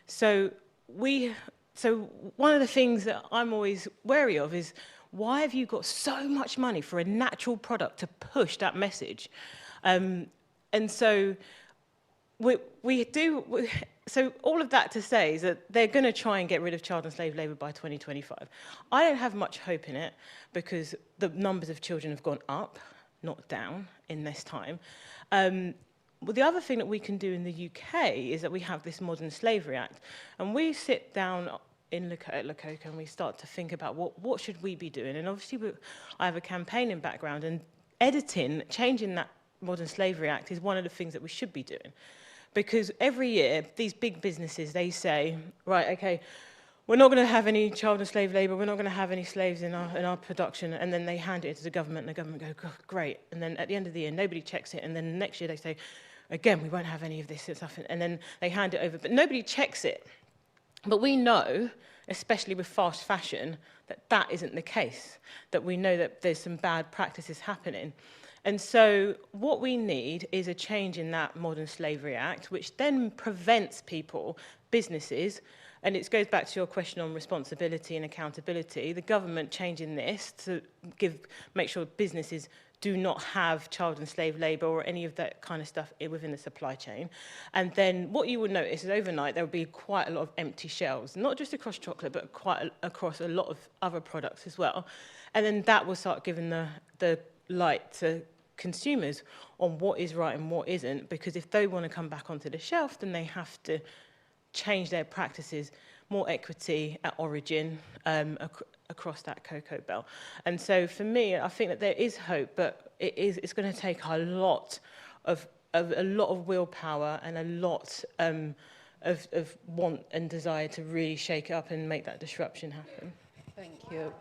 So one of the things that I'm always wary of is, why have you got so much money for a natural product to push that message? And so so all of that to say is that they're going to try and get rid of child and slave labour by 2025. I don't have much hope in it, because the numbers of children have gone up, not down, in this time. Well, the other thing that we can do in the UK is that we have this Modern Slavery Act, and we sit down at Lococo and we start to think about what should we be doing. And obviously I have a campaigning background, and changing that Modern Slavery Act is one of the things that we should be doing. Because every year, these big businesses, they say, right, okay, we're not going to have any child and slave labour, we're not going to have any slaves in our production, and then they hand it to the government, and the government go, great. And then at the end of the year, nobody checks it, and then the next year they say, again, we won't have any of this stuff, and then they hand it over, but nobody checks it. But we know, especially with fast fashion, that isn't the case, that we know that there's some bad practices happening. And so what we need is a change in that Modern Slavery Act, which then prevents people, businesses, and it goes back to your question on responsibility and accountability, the government changing this to make sure businesses do not have child and slave labour or any of that kind of stuff within the supply chain. And then what you would notice is overnight there will be quite a lot of empty shelves, not just across chocolate, but across a lot of other products as well. And then that will start giving the light to consumers on what is right and what isn't, because if they want to come back onto the shelf, then they have to change their practices, more equity at origin, across that cocoa belt. And so for me, I think that there is hope, but it's going to take a lot of willpower and a lot of want and desire to really shake it up and make that disruption happen. Thank you.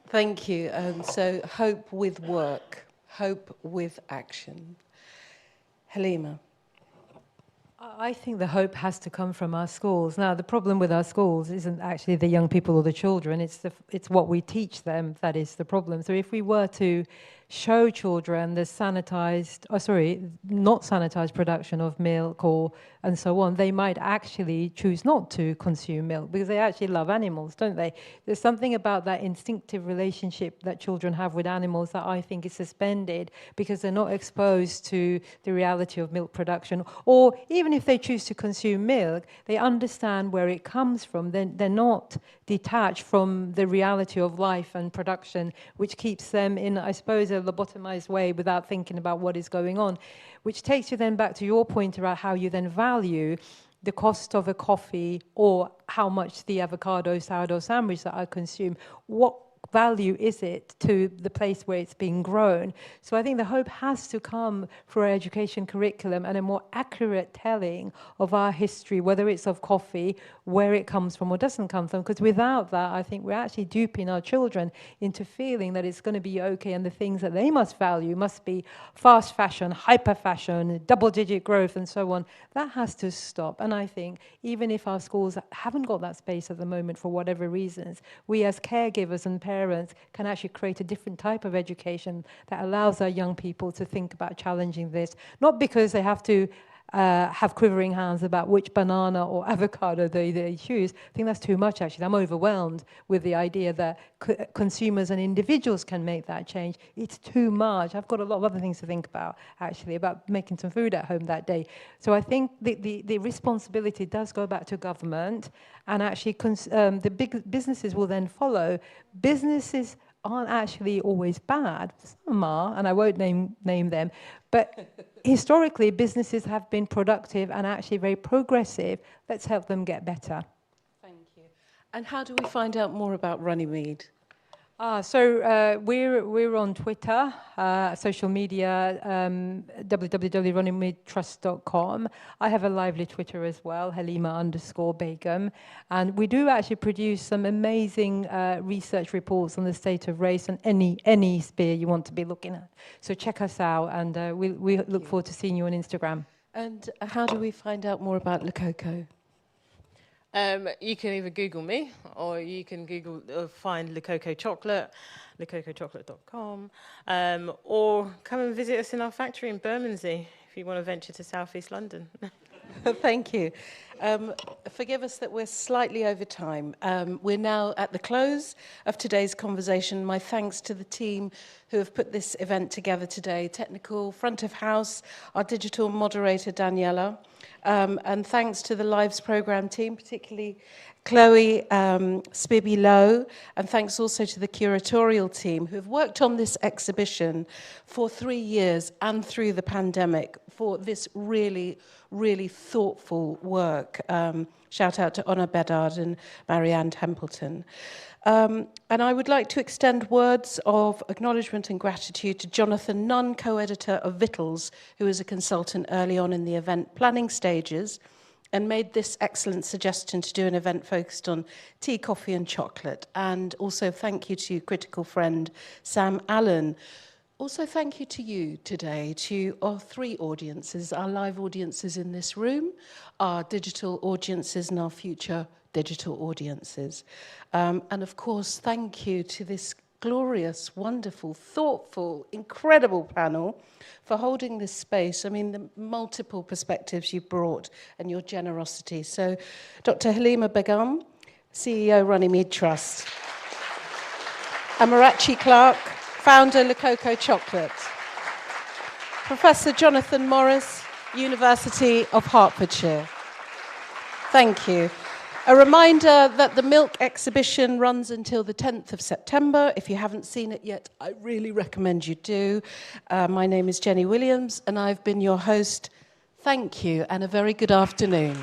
Thank you. And so hope with work, hope with action. Halima. I think the hope has to come from our schools. Now, the problem with our schools isn't actually the young people or the children, it's what we teach them that is the problem. So if we were to show children the not sanitized production of milk and so on, they might actually choose not to consume milk because they actually love animals, don't they? There's something about that instinctive relationship that children have with animals that I think is suspended because they're not exposed to the reality of milk production. Or even if they choose to consume milk, they understand where it comes from. They're not detached from the reality of life and production, which keeps them in, I suppose, a lobotomized way without thinking about what is going on, which takes you then back to your point about how you then value the cost of a coffee or how much the avocado sourdough sandwich that I consume. What value is it to the place where it's being grown? So I think the hope has to come through our education curriculum and a more accurate telling of our history, whether it's of coffee, where it comes from or doesn't come from, because without that, I think we're actually duping our children into feeling that it's going to be okay, and the things that they must value must be fast fashion, hyper fashion, double-digit growth, and so on. That has to stop. And I think even if our schools haven't got that space at the moment for whatever reasons, we as caregivers and parents can actually create a different type of education that allows our young people to think about challenging this, not because they have to have quivering hands about which banana or avocado they choose. I think that's too much, actually. I'm overwhelmed with the idea that consumers and individuals can make that change. It's too much. I've got a lot of other things to think about, actually, about making some food at home that day. So I think the responsibility does go back to government, and actually the big businesses will then follow. Businesses aren't actually always bad. Some are, and I won't name them, but historically businesses have been productive and actually very progressive. Let's help them get better. Thank you. And how do we find out more about Runnymede? So we're on Twitter, social media, www.runnymedetrust.com. I have a lively Twitter as well, Halima_Begum. And we do actually produce some amazing research reports on the state of race on any sphere you want to be looking at. So check us out, and we look forward to seeing you on Instagram. And how do we find out more about Le Coco? You can either Google me, or you can Google find Le Coco Chocolate, lecocochocolate.com, or come and visit us in our factory in Bermondsey if you want to venture to southeast London. Thank you. Forgive us that we're slightly over time. We're now at the close of today's conversation. My thanks to the team who have put this event together today, technical, front of house, our digital moderator, Daniela, and thanks to the Lives programme team, particularly Chloe Spibby Lowe, and thanks also to the curatorial team who have worked on this exhibition for 3 years and through the pandemic for this really, really thoughtful work. Shout out to Honor Bedard and Marianne Templeton. And I would like to extend words of acknowledgement and gratitude to Jonathan Nunn, co-editor of Victuals, who was a consultant early on in the event planning stages and made this excellent suggestion to do an event focused on tea, coffee and chocolate. And also thank you to critical friend Sam Allen. Also thank you to you today, to our 3 audiences, our live audiences in this room, our digital audiences and our future digital audiences. And of course, thank you to this glorious, wonderful, thoughtful, incredible panel for holding this space. I mean, the multiple perspectives you brought and your generosity. So, Dr. Halima Begum, CEO, Runnymede Trust. Amarachi Clark, founder, Le Coco Chocolate. Professor Jonathan Morris, University of Hertfordshire. Thank you. A reminder that the Milk exhibition runs until the 10th of September. If you haven't seen it yet, I really recommend you do. My name is Jenny Williams, and I've been your host. Thank you, and a very good afternoon.